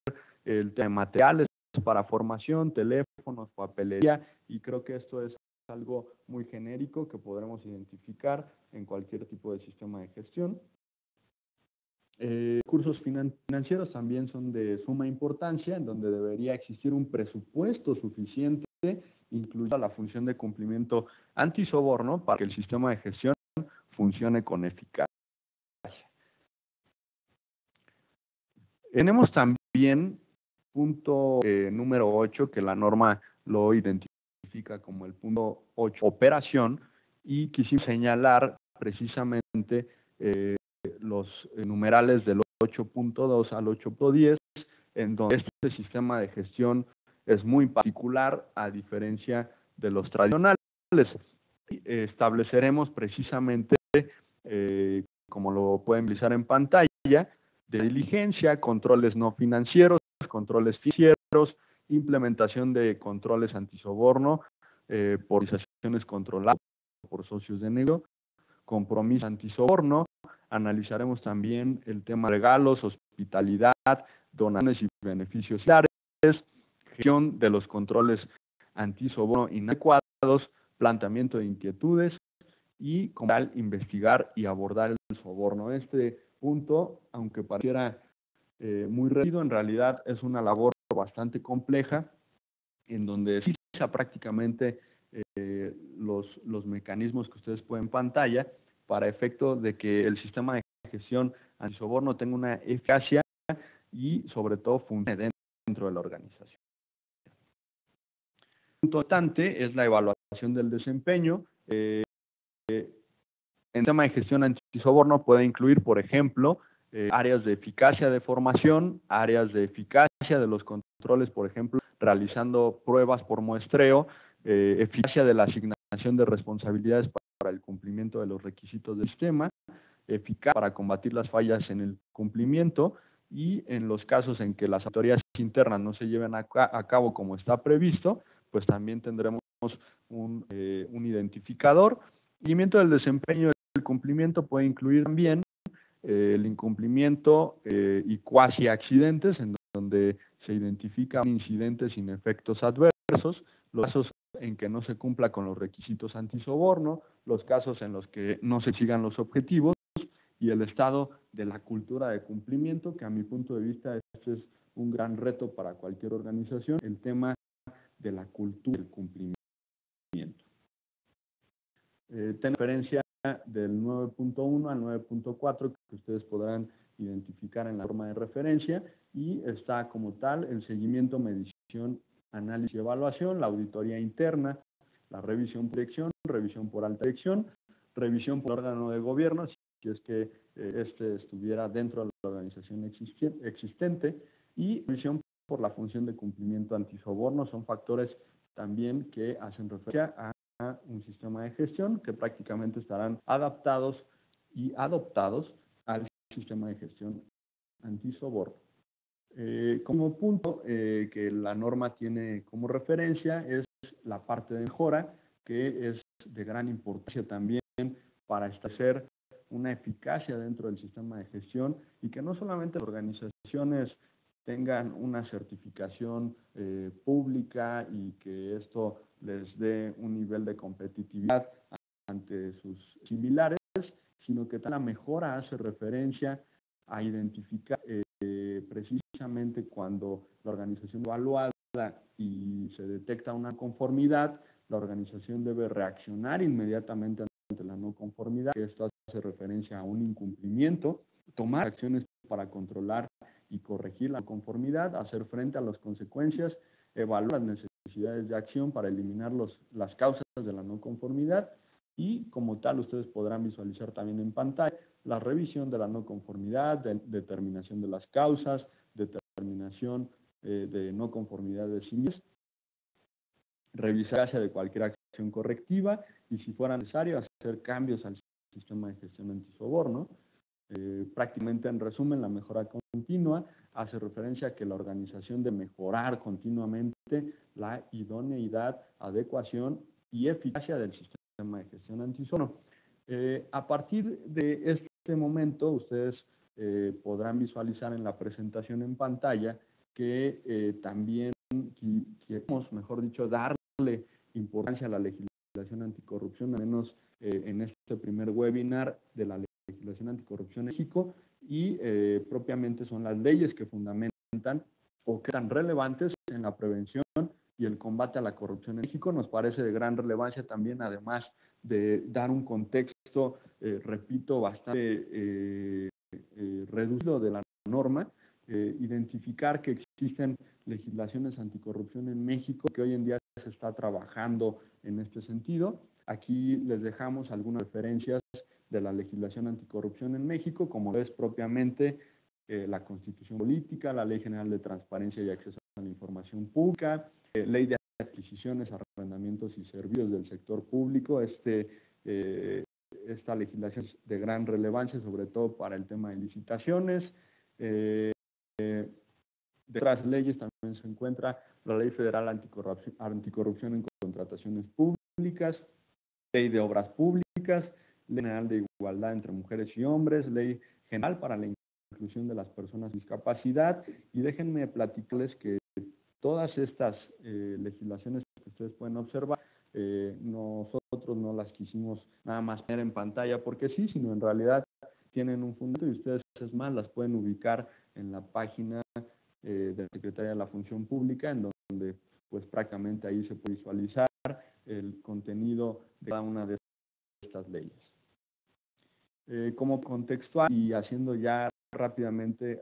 el tema de materiales para formación, teléfonos, papelería, y creo que esto es algo muy genérico que podremos identificar en cualquier tipo de sistema de gestión. Recursos financieros también son de suma importancia, en donde debería existir un presupuesto suficiente, incluida la función de cumplimiento antisoborno, para que el sistema de gestión funcione con eficacia. Tenemos también punto número 8, que la norma lo identifica como el punto 8, operación, y quisimos señalar precisamente los numerales del 8.2 al 8.10, en donde este sistema de gestión es muy particular a diferencia de los tradicionales. Estableceremos precisamente, como lo pueden visualizar en pantalla, de diligencia, controles no financieros, controles financieros, implementación de controles antisoborno por organizaciones controladas por socios de negocio, compromiso antisoborno. Analizaremos también el tema de regalos, hospitalidad, donaciones y beneficios sociales, gestión de los controles antisoborno inadecuados, planteamiento de inquietudes y, como tal, investigar y abordar el soborno. Este punto, aunque pareciera muy reducido, en realidad es una labor bastante compleja, en donde se utiliza prácticamente los mecanismos que ustedes pueden en pantalla para efecto de que el sistema de gestión antisoborno tenga una eficacia y sobre todo funcione dentro de la organización. Un punto importante es la evaluación del desempeño. El sistema de gestión antisoborno puede incluir, por ejemplo, áreas de eficacia de formación, áreas de eficacia de los controles, por ejemplo, realizando pruebas por muestreo, eficacia de la asignación de responsabilidades para el cumplimiento de los requisitos del sistema, eficacia para combatir las fallas en el cumplimiento, y en los casos en que las auditorías internas no se lleven a cabo como está previsto, pues también tendremos un identificador. Seguimiento del desempeño del cumplimiento puede incluir también el incumplimiento y cuasi accidentes, en donde se identifican incidentes sin efectos adversos, los casos en que no se cumpla con los requisitos antisoborno, los casos en los que no se sigan los objetivos y el estado de la cultura de cumplimiento, que a mi punto de vista este es un gran reto para cualquier organización, el tema de la cultura del cumplimiento. Tengo referencia del 9.1 al 9.4 que ustedes podrán identificar en la forma de referencia, y está como tal el seguimiento, medición, análisis y evaluación, la auditoría interna, la revisión por dirección, revisión por alta dirección, revisión por órgano de gobierno, si es que este estuviera dentro de la organización existente, y revisión por la función de cumplimiento antisoborno. Son factores también que hacen referencia a un sistema de gestión que prácticamente estarán adaptados y adoptados al sistema de gestión antisoborno. Como punto que la norma tiene como referencia es la parte de mejora, que es de gran importancia también para establecer una eficacia dentro del sistema de gestión, y que no solamente las organizaciones tengan una certificación pública y que esto les dé un nivel de competitividad ante sus similares, sino que la mejora hace referencia a identificar precisamente cuando la organización es evaluada y se detecta una conformidad, la organización debe reaccionar inmediatamente ante la no conformidad, que esto hace referencia a un incumplimiento, tomar acciones para controlar y corregir la conformidad, hacer frente a las consecuencias, evaluar las necesidades de acción para eliminar las causas de la no conformidad, y como tal ustedes podrán visualizar también en pantalla la revisión de la no conformidad, determinación de las causas, determinación de no conformidad de sí mismas, revisar de cualquier acción correctiva y, si fuera necesario, hacer cambios al sistema de gestión antisoborno. Prácticamente, en resumen, la mejora continua hace referencia a que la organización debe mejorar continuamente la idoneidad, adecuación y eficacia del sistema de gestión antisoborno. A partir de este momento, ustedes podrán visualizar en la presentación en pantalla que también queremos, mejor dicho, darle importancia a la legislación anticorrupción, al menos en este primer webinar de la legislación anticorrupción en México, y propiamente son las leyes que fundamentan o que están relevantes en la prevención y el combate a la corrupción en México. Nos parece de gran relevancia también, además de dar un contexto, repito, bastante reducido de la norma, identificar que existen legislaciones anticorrupción en México, que hoy en día se está trabajando en este sentido. Aquí les dejamos algunas referencias de la legislación anticorrupción en México, como es propiamente la Constitución Política, la Ley General de Transparencia y Acceso a la Información Pública, Ley de Adquisiciones, Arrendamientos y Servicios del Sector Público. Esta legislación es de gran relevancia, sobre todo para el tema de licitaciones. De otras leyes también se encuentra la Ley Federal Anticorrupción en Contrataciones Públicas, Ley de Obras Públicas, Ley General de Igualdad entre Mujeres y Hombres, Ley General para la Inclusión de las Personas con Discapacidad. Y déjenme platicarles que todas estas legislaciones que ustedes pueden observar, nosotros no las quisimos nada más poner en pantalla porque sí, sino en realidad tienen un fundamento y ustedes, es más, las pueden ubicar en la página de la Secretaría de la Función Pública, en donde pues prácticamente ahí se puede visualizar el contenido de cada una de estas leyes. Como contextual y haciendo ya rápidamente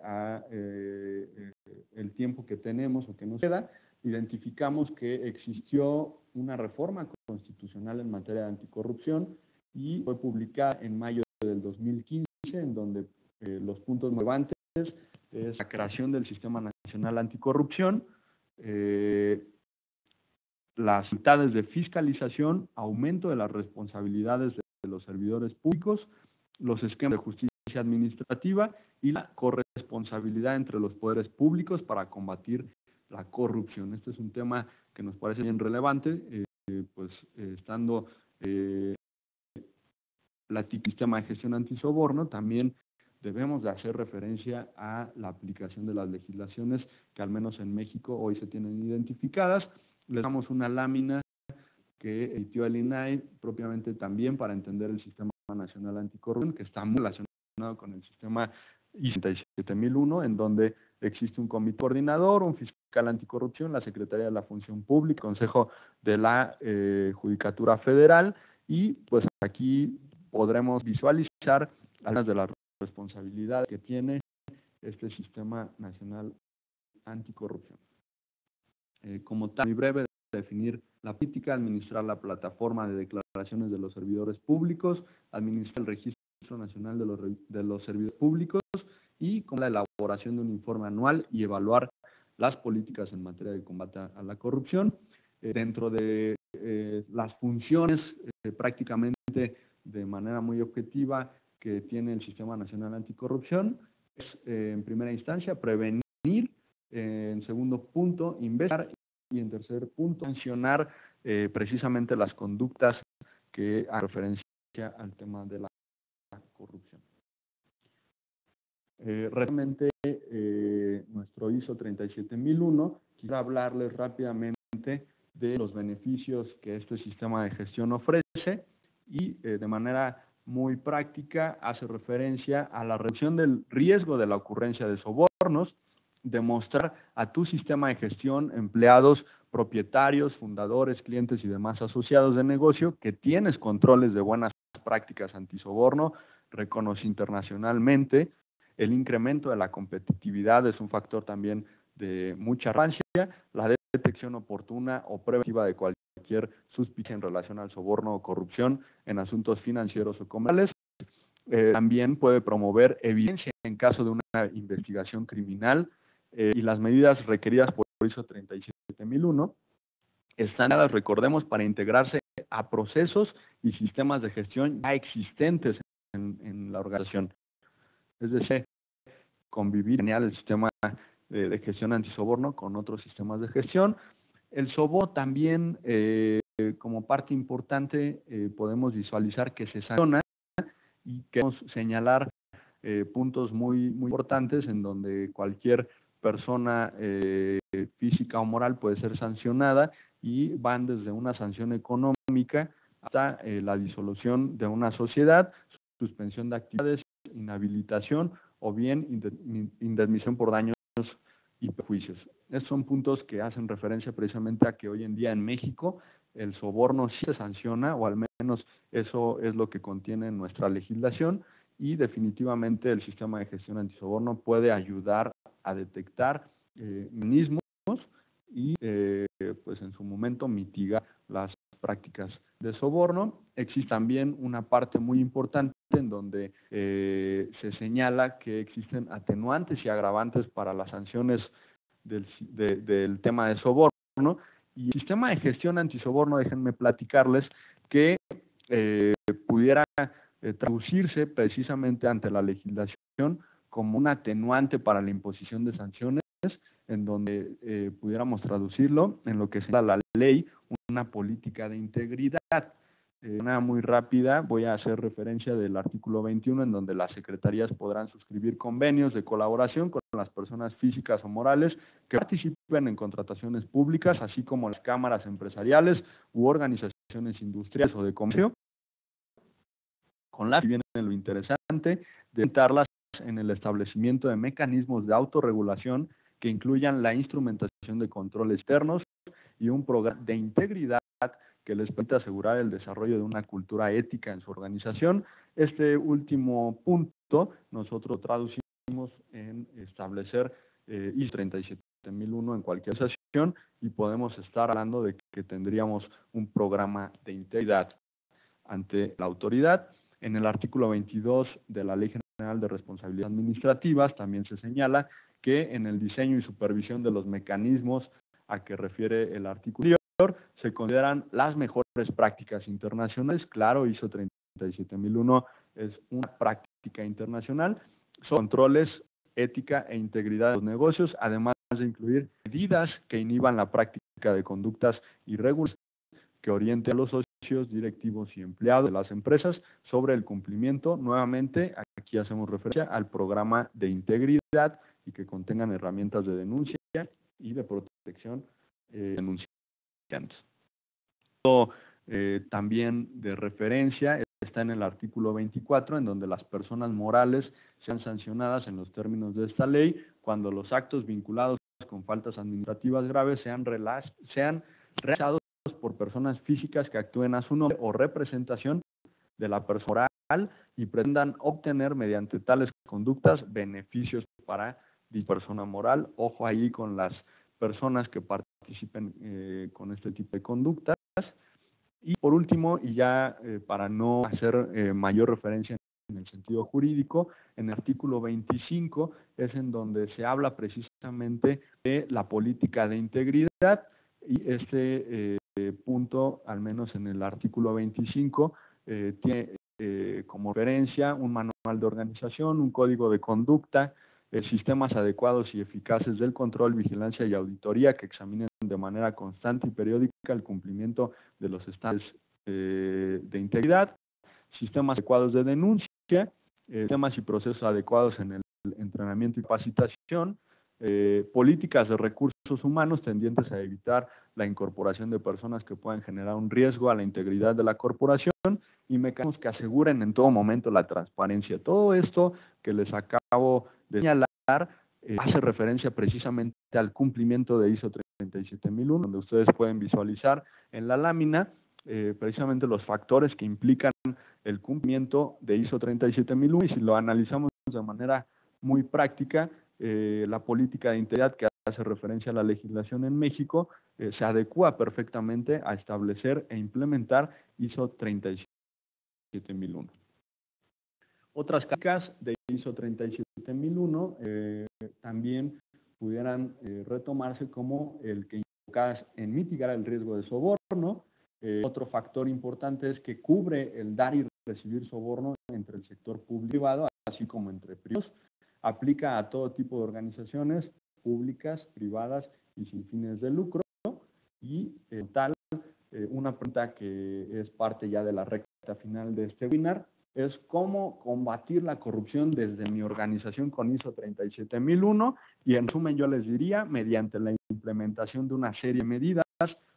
el tiempo que tenemos o que nos queda, identificamos que existió una reforma constitucional en materia de anticorrupción y fue publicada en mayo del 2015, en donde los puntos relevantes es la creación del Sistema Nacional Anticorrupción, las facultades de fiscalización, aumento de las responsabilidades de los servidores públicos, los esquemas de justicia administrativa y la corresponsabilidad entre los poderes públicos para combatir la corrupción. Este es un tema que nos parece bien relevante, estando el sistema de gestión antisoborno, también debemos de hacer referencia a la aplicación de las legislaciones que al menos en México hoy se tienen identificadas. Les damos una lámina que emitió el INAI propiamente también para entender el Sistema Nacional Anticorrupción, que está muy relacionado con el sistema ISO 37001, en donde existe un comité coordinador, un fiscal anticorrupción, la Secretaría de la Función Pública, Consejo de la Judicatura Federal, y pues aquí podremos visualizar algunas de las responsabilidades que tiene este Sistema Nacional Anticorrupción. Como tal, muy breve, definir la política, administrar la plataforma de declaraciones de los servidores públicos, administrar el Registro Nacional de los Servidores Públicos y con la elaboración de un informe anual y evaluar las políticas en materia de combate a la corrupción. Dentro de las funciones prácticamente de manera muy objetiva que tiene el Sistema Nacional Anticorrupción es, en primera instancia, prevenir, en segundo punto, investigar y en tercer punto, sancionar precisamente las conductas que hacen referencia al tema de la corrupción. Realmente, nuestro ISO 37001, quisiera hablarles rápidamente de los beneficios que este sistema de gestión ofrece y de manera muy práctica hace referencia a la reducción del riesgo de la ocurrencia de sobornos, demostrar a tu sistema de gestión, empleados, propietarios, fundadores, clientes y demás asociados de negocio que tienes controles de buenas prácticas antisoborno, reconocido internacionalmente. El incremento de la competitividad es un factor también de mucha relevancia, la detección oportuna o preventiva de cualquier sospecha en relación al soborno o corrupción en asuntos financieros o comerciales. También puede promover evidencia en caso de una investigación criminal y las medidas requeridas por ISO 37001 están dadas, recordemos, para integrarse a procesos y sistemas de gestión ya existentes en la organización. Es decir, convivir el sistema de gestión antisoborno con otros sistemas de gestión. El soborno también, como parte importante, podemos visualizar que se sanciona y queremos señalar puntos muy importantes en donde cualquier persona física o moral puede ser sancionada y van desde una sanción económica hasta la disolución de una sociedad, suspensión de actividades, inhabilitación o bien indemnización por daños y perjuicios. Estos son puntos que hacen referencia precisamente a que hoy en día en México el soborno sí se sanciona, o al menos eso es lo que contiene nuestra legislación, y definitivamente el sistema de gestión antisoborno puede ayudar a detectar mecanismos y pues en su momento mitigar las prácticas de soborno. Existe también una parte muy importante en donde se señala que existen atenuantes y agravantes para las sanciones del tema de soborno. Y el sistema de gestión antisoborno, déjenme platicarles que pudiera traducirse precisamente ante la legislación como un atenuante para la imposición de sanciones, en donde pudiéramos traducirlo en lo que señala la ley, una política de integridad. De manera muy rápida voy a hacer referencia del artículo 21, en donde las secretarías podrán suscribir convenios de colaboración con las personas físicas o morales que participen en contrataciones públicas, así como las cámaras empresariales u organizaciones industriales o de comercio, con la que viene lo interesante de orientarlas en el establecimiento de mecanismos de autorregulación que incluyan la instrumentación de controles externos y un programa de integridad que les permita asegurar el desarrollo de una cultura ética en su organización. Este último punto nosotros traducimos en establecer ISO 37001 en cualquier organización, y podemos estar hablando de que tendríamos un programa de integridad ante la autoridad. En el artículo 22 de la Ley General de Responsabilidades Administrativas también se señala que en el diseño y supervisión de los mecanismos a que refiere el artículo anterior se consideran las mejores prácticas internacionales. Claro, ISO 37001 es una práctica internacional. Son controles, ética e integridad de los negocios, además de incluir medidas que inhiban la práctica de conductas irregulares que orienten a los socios, directivos y empleados de las empresas sobre el cumplimiento. Nuevamente, aquí hacemos referencia al programa de integridad y que contengan herramientas de denuncia y de protección denunciantes. También de referencia está en el artículo 24, en donde las personas morales sean sancionadas en los términos de esta ley cuando los actos vinculados con faltas administrativas graves sean realizados por personas físicas que actúen a su nombre o representación de la persona moral y pretendan obtener mediante tales conductas beneficios para dicha persona moral. Ojo ahí con las personas que participen con este tipo de conductas. Y por último, y ya para no hacer mayor referencia en el sentido jurídico, en el artículo 25 es en donde se habla precisamente de la política de integridad, y este punto, al menos en el artículo 25, tiene como referencia un manual de organización, un código de conducta, sistemas adecuados y eficaces del control, vigilancia y auditoría que examinen de manera constante y periódica el cumplimiento de los estándares de integridad, sistemas adecuados de denuncia, temas y procesos adecuados en el entrenamiento y capacitación, políticas de recursos humanos tendientes a evitar la incorporación de personas que puedan generar un riesgo a la integridad de la corporación y mecanismos que aseguren en todo momento la transparencia. Todo esto que les acabo de señalar hace referencia precisamente al cumplimiento de ISO 37001, donde ustedes pueden visualizar en la lámina precisamente los factores que implican el cumplimiento de ISO 37001, y si lo analizamos de manera muy práctica, la política de integridad que hace referencia a la legislación en México se adecua perfectamente a establecer e implementar ISO 37001. Otras características de ISO 37001 también pudieran retomarse como el que enfocadas en mitigar el riesgo de soborno. Otro factor importante es que cubre el dar y recibir soborno entre el sector público y privado, así como entre privados. Aplica a todo tipo de organizaciones públicas, privadas y sin fines de lucro. Y una pregunta que es parte ya de la recta final de este webinar es cómo combatir la corrupción desde mi organización con ISO 37001, y en resumen yo les diría, mediante la implementación de una serie de medidas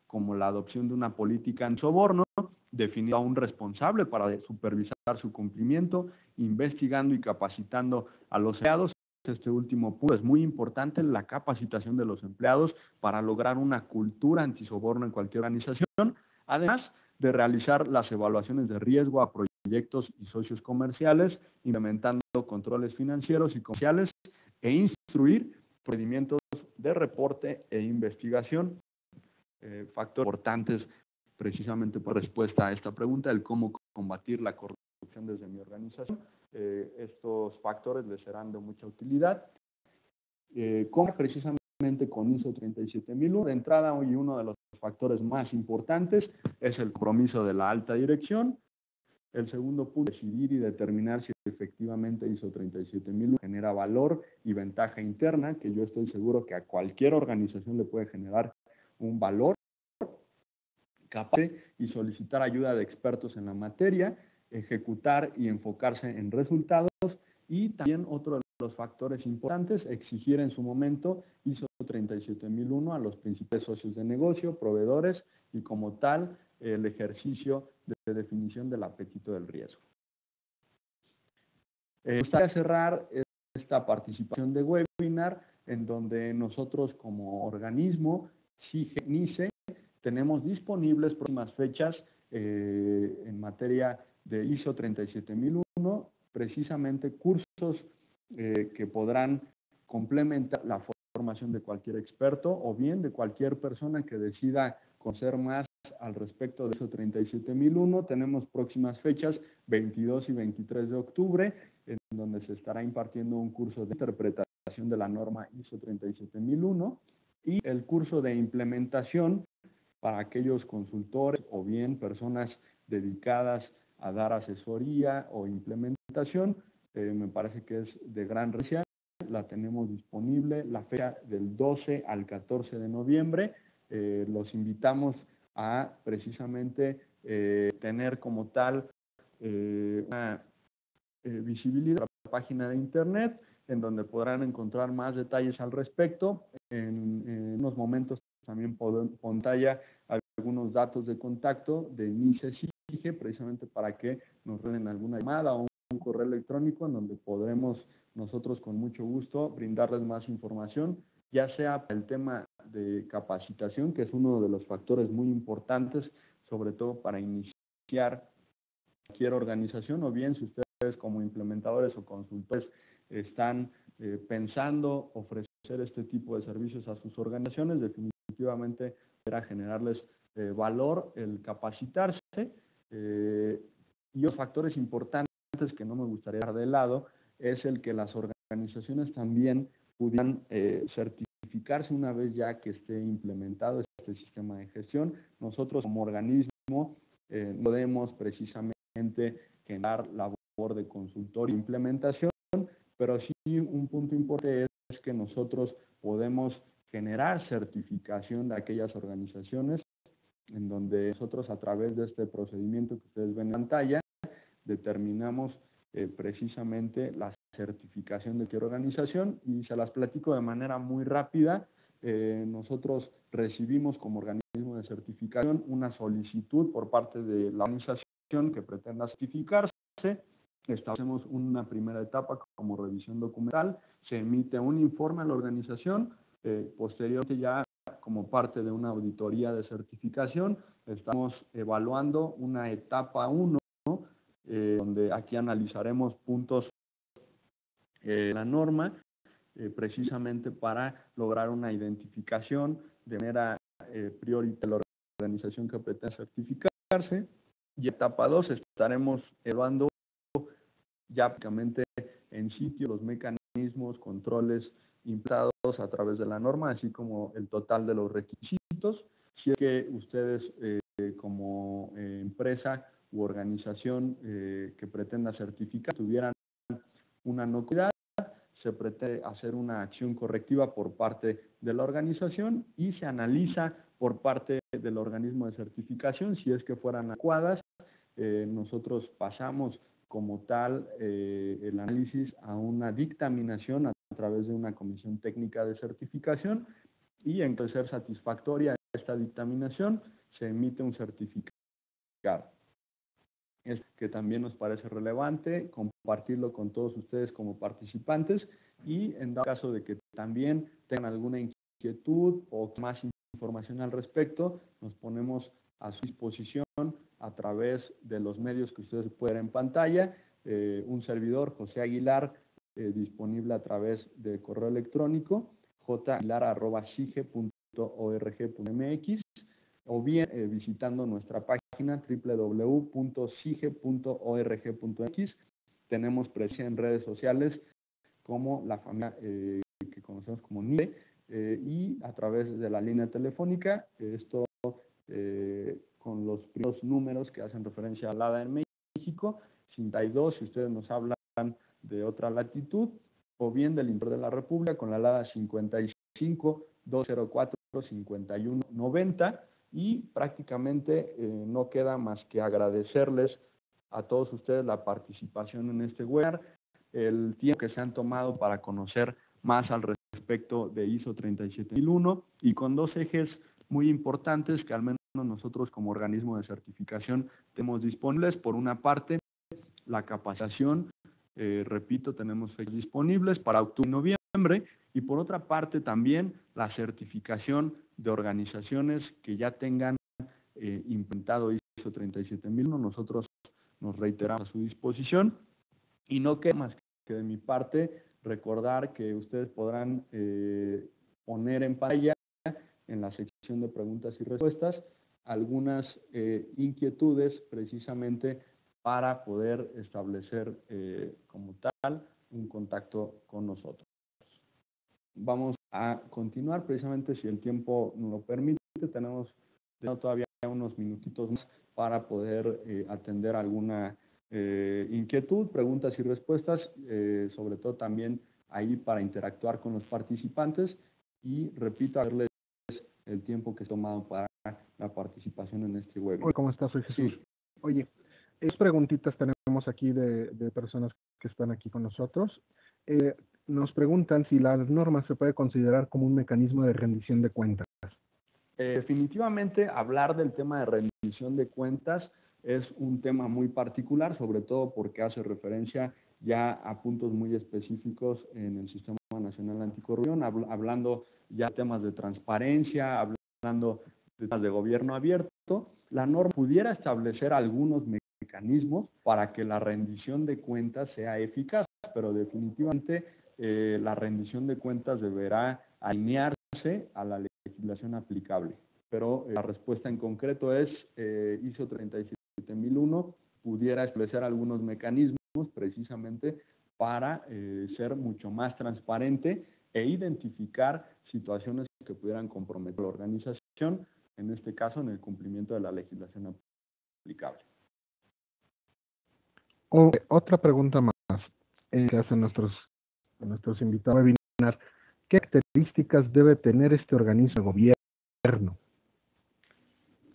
como la adopción de una política en soborno, definiendo a un responsable para supervisar su cumplimiento, investigando y capacitando a los empleados. Este último punto es muy importante, la capacitación de los empleados para lograr una cultura antisoborno en cualquier organización, además de realizar las evaluaciones de riesgo a proyectos y socios comerciales, implementando controles financieros y comerciales e instruir procedimientos de reporte e investigación. Factores importantes precisamente por respuesta a esta pregunta, el cómo combatir la corrupción desde mi organización. Estos factores les serán de mucha utilidad. ¿Cómo precisamente con ISO 37001? De entrada, hoy uno de los factores más importantes es el compromiso de la alta dirección. El segundo punto, decidir y determinar si efectivamente ISO 37001 genera valor y ventaja interna, que yo estoy seguro que a cualquier organización le puede generar un valor capaz, y solicitar ayuda de expertos en la materia, ejecutar y enfocarse en resultados. Y también otro de los factores importantes, exigir en su momento ISO 37001 a los principales socios de negocio, proveedores y como tal el ejercicio de definición del apetito del riesgo. Me gustaría cerrar esta participación de webinar en donde nosotros como organismo, SIGE, NICE, tenemos disponibles próximas fechas en materia de ISO 37001, precisamente cursos que podrán complementar la formación de cualquier experto o bien de cualquier persona que decida conocer más al respecto de ISO 37001. Tenemos próximas fechas 22 y 23 de octubre, en donde se estará impartiendo un curso de interpretación de la norma ISO 37001 y el curso de implementación para aquellos consultores o bien personas dedicadas a dar asesoría o implementación. Me parece que es de gran relevancia. La tenemos disponible la fecha del 12 al 14 de noviembre. Los invitamos a precisamente tener como tal una visibilidad en la página de internet, en donde podrán encontrar más detalles al respecto. En unos momentos también pantalla algunos datos de contacto de NICE SIGE, precisamente para que nos den alguna llamada o un correo electrónico en donde podremos nosotros con mucho gusto brindarles más información, ya sea para el tema de capacitación, que es uno de los factores muy importantes, sobre todo para iniciar cualquier organización, o bien si ustedes como implementadores o consultores están pensando ofrecer este tipo de servicios a sus organizaciones, definitivamente será generarles valor el capacitarse. Y los factores importantes que no me gustaría dejar de lado es el que las organizaciones también pudieran certificarse una vez ya que esté implementado este sistema de gestión. Nosotros como organismo podemos precisamente generar labor de consultoría e implementación, pero sí un punto importante es que nosotros podemos generar certificación de aquellas organizaciones en donde nosotros a través de este procedimiento que ustedes ven en pantalla determinamos precisamente la certificación de qué organización, y se las platico de manera muy rápida. Nosotros recibimos como organismo de certificación una solicitud por parte de la organización que pretenda certificarse. Establecemos una primera etapa como revisión documental, se emite un informe a la organización, posteriormente ya como parte de una auditoría de certificación estamos evaluando una etapa 1, donde aquí analizaremos puntos de la norma, precisamente para lograr una identificación de manera prioritaria de la organización que pretende certificarse. Y etapa 2, estaremos evaluando ya prácticamente en sitio los mecanismos, controles implementados a través de la norma, así como el total de los requisitos. Si es que ustedes como empresa u organización que pretenda certificar tuvieran una inocuidad, se pretende hacer una acción correctiva por parte de la organización y se analiza por parte del organismo de certificación. Si es que fueran adecuadas, nosotros pasamos como tal el análisis a una dictaminación a través de una comisión técnica de certificación, y en caso de ser satisfactoria esta dictaminación se emite un certificado. Es que también nos parece relevante compartirlo con todos ustedes como participantes, y en dado caso de que también tengan alguna inquietud o más información al respecto, nos ponemos a su disposición a través de los medios que ustedes pueden ver en pantalla. Un servidor, José Aguilar, disponible a través de correo electrónico jaguilar@sige.org.mx. o bien visitando nuestra página www.sige.org.mx. Tenemos presencia en redes sociales como la familia que conocemos como NIDE, y a través de la línea telefónica, esto con los primeros números que hacen referencia a la ADA en México, 52 si ustedes nos hablan de otra latitud, o bien del interior de la República con la ALADA 55 204 51 90, y prácticamente no queda más que agradecerles a todos ustedes la participación en este webinar, el tiempo que se han tomado para conocer más al respecto de ISO 37001, y con dos ejes muy importantes que al menos nosotros como organismo de certificación tenemos disponibles. Por una parte, la capacitación, repito, tenemos fechas disponibles para octubre y noviembre, y por otra parte también la certificación de organizaciones que ya tengan implementado ISO 37001. Nosotros nos reiteramos a su disposición, y no queda más que de mi parte recordar que ustedes podrán poner en pantalla, en la sección de preguntas y respuestas, algunas inquietudes precisamente para poder establecer como tal un contacto con nosotros. Vamos a continuar, precisamente si el tiempo nos lo permite. Tenemos todavía unos minutitos más para poder atender alguna inquietud, preguntas y respuestas, sobre todo también ahí para interactuar con los participantes, y repito, darles el tiempo que he tomado para la participación en este webinar. Hola, ¿cómo estás? Soy Jesús. Sí. Oye, preguntitas tenemos aquí de personas que están aquí con nosotros. Nos preguntan si la norma se puede considerar como un mecanismo de rendición de cuentas. Definitivamente hablar del tema de rendición de cuentas es un tema muy particular, sobre todo porque hace referencia ya a puntos muy específicos en el Sistema Nacional Anticorrupción, hablando ya de temas de transparencia, hablando de temas de gobierno abierto. La norma pudiera establecer algunos mecanismos para que la rendición de cuentas sea eficaz, pero definitivamente la rendición de cuentas deberá alinearse a la legislación aplicable. Pero la respuesta en concreto es ISO 37001 pudiera establecer algunos mecanismos precisamente para ser mucho más transparente e identificar situaciones que pudieran comprometer a la organización, en este caso en el cumplimiento de la legislación aplicable. Otra pregunta más que hacen nuestros invitados a webinar. ¿Qué características debe tener este organismo de gobierno?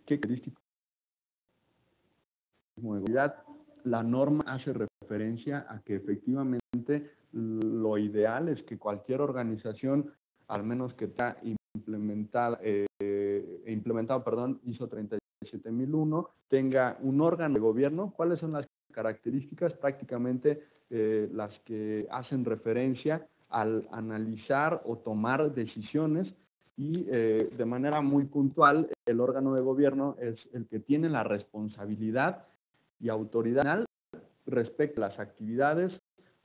¿Qué características? La norma hace referencia a que efectivamente lo ideal es que cualquier organización, al menos que está implementado ISO 37001, tenga un órgano de gobierno. ¿Cuáles son las características? Prácticamente las que hacen referencia al analizar o tomar decisiones, y de manera muy puntual, el órgano de gobierno es el que tiene la responsabilidad y autoridad respecto a las actividades,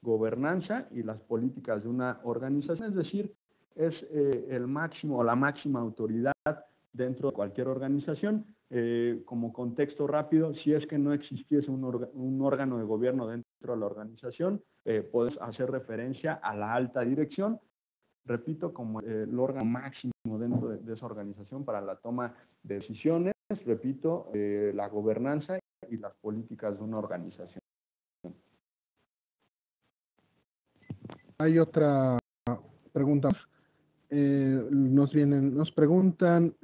gobernanza y las políticas de una organización, es decir, es el máximo o la máxima autoridad dentro de cualquier organización. Como contexto rápido, si es que no existiese un órgano de gobierno dentro de la organización, puedes hacer referencia a la alta dirección, repito, como el órgano máximo dentro de esa organización para la toma de decisiones, repito, la gobernanza y las políticas de una organización. Hay otra pregunta. Nos preguntan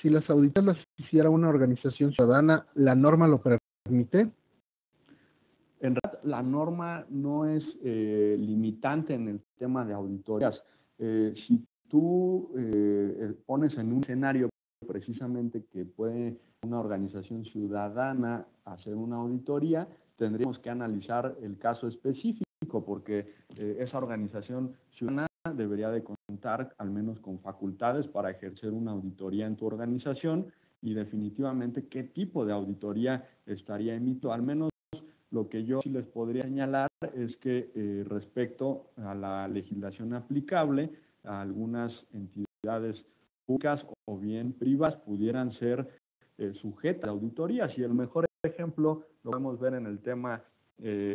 si las auditorías las hiciera una organización ciudadana, ¿la norma lo permite? En realidad, la norma no es limitante en el tema de auditorías. Si tú pones en un escenario precisamente que puede una organización ciudadana hacer una auditoría, tendríamos que analizar el caso específico, porque esa organización ciudadana debería de contar al menos con facultades para ejercer una auditoría en tu organización, y definitivamente qué tipo de auditoría estaría emitiendo. Al menos lo que yo sí les podría señalar es que respecto a la legislación aplicable, a algunas entidades públicas o bien privadas pudieran ser sujetas a auditorías. Y el mejor ejemplo lo podemos ver en el tema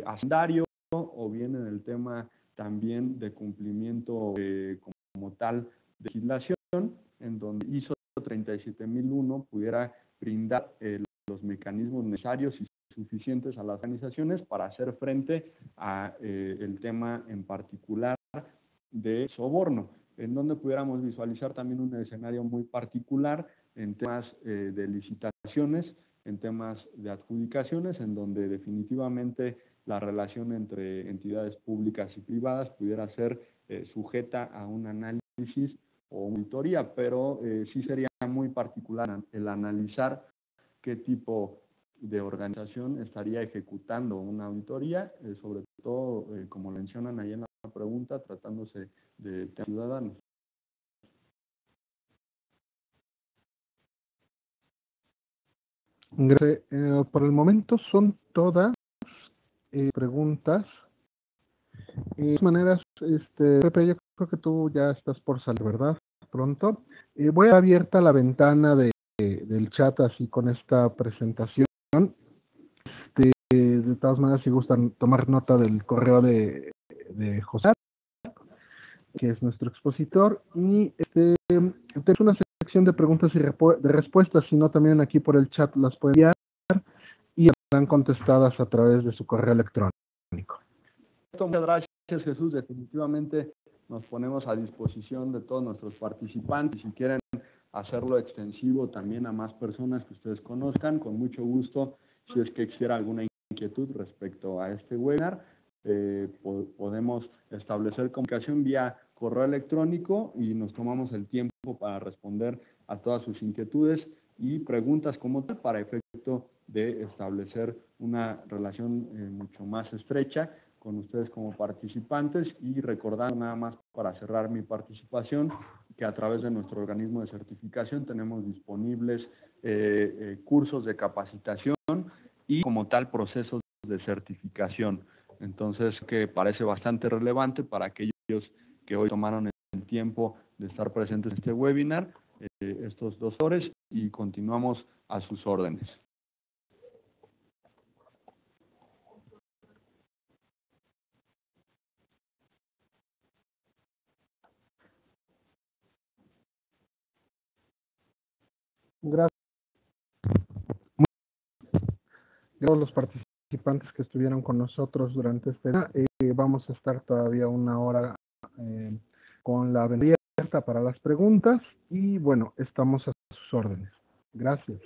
hacendario o bien en el tema también de cumplimiento como tal de legislación, en donde ISO 37001 pudiera brindar los mecanismos necesarios y suficientes a las organizaciones para hacer frente a el tema en particular de soborno, en donde pudiéramos visualizar también un escenario muy particular en temas de licitaciones, en temas de adjudicaciones, en donde definitivamente la relación entre entidades públicas y privadas pudiera ser sujeta a un análisis o auditoría, pero sí sería muy particular el analizar qué tipo de organización estaría ejecutando una auditoría, sobre todo, como mencionan ahí en la pregunta, tratándose de ciudadanos. Por el momento son todas preguntas. De todas maneras, Pepe, yo creo que tú ya estás por salir, ¿verdad? Pronto. Voy a abierta la ventana del chat así con esta presentación. De todas maneras, si gustan tomar nota del correo de José, que es nuestro expositor, y tenemos una sección de preguntas y de respuestas, sino también aquí por el chat las pueden enviar y serán contestadas a través de su correo electrónico. Muchas gracias, Jesús. Definitivamente nos ponemos a disposición de todos nuestros participantes. Si quieren hacerlo extensivo también a más personas que ustedes conozcan, con mucho gusto. Si es que existiera alguna inquietud respecto a este webinar, podemos establecer comunicación vía correo electrónico y nos tomamos el tiempo para responder a todas sus inquietudes y preguntas como tal, para efecto de establecer una relación mucho más estrecha con ustedes como participantes. Y recordar nada más para cerrar mi participación que a través de nuestro organismo de certificación tenemos disponibles cursos de capacitación y como tal procesos de certificación. Entonces, que parece bastante relevante para aquellos que hoy tomaron el tiempo de estar presentes en este webinar, estos 2 horas, y continuamos a sus órdenes. Gracias a todos los participantes que estuvieron con nosotros durante este día. Vamos a estar todavía 1 hora con la abierta para las preguntas y bueno, estamos a sus órdenes. Gracias.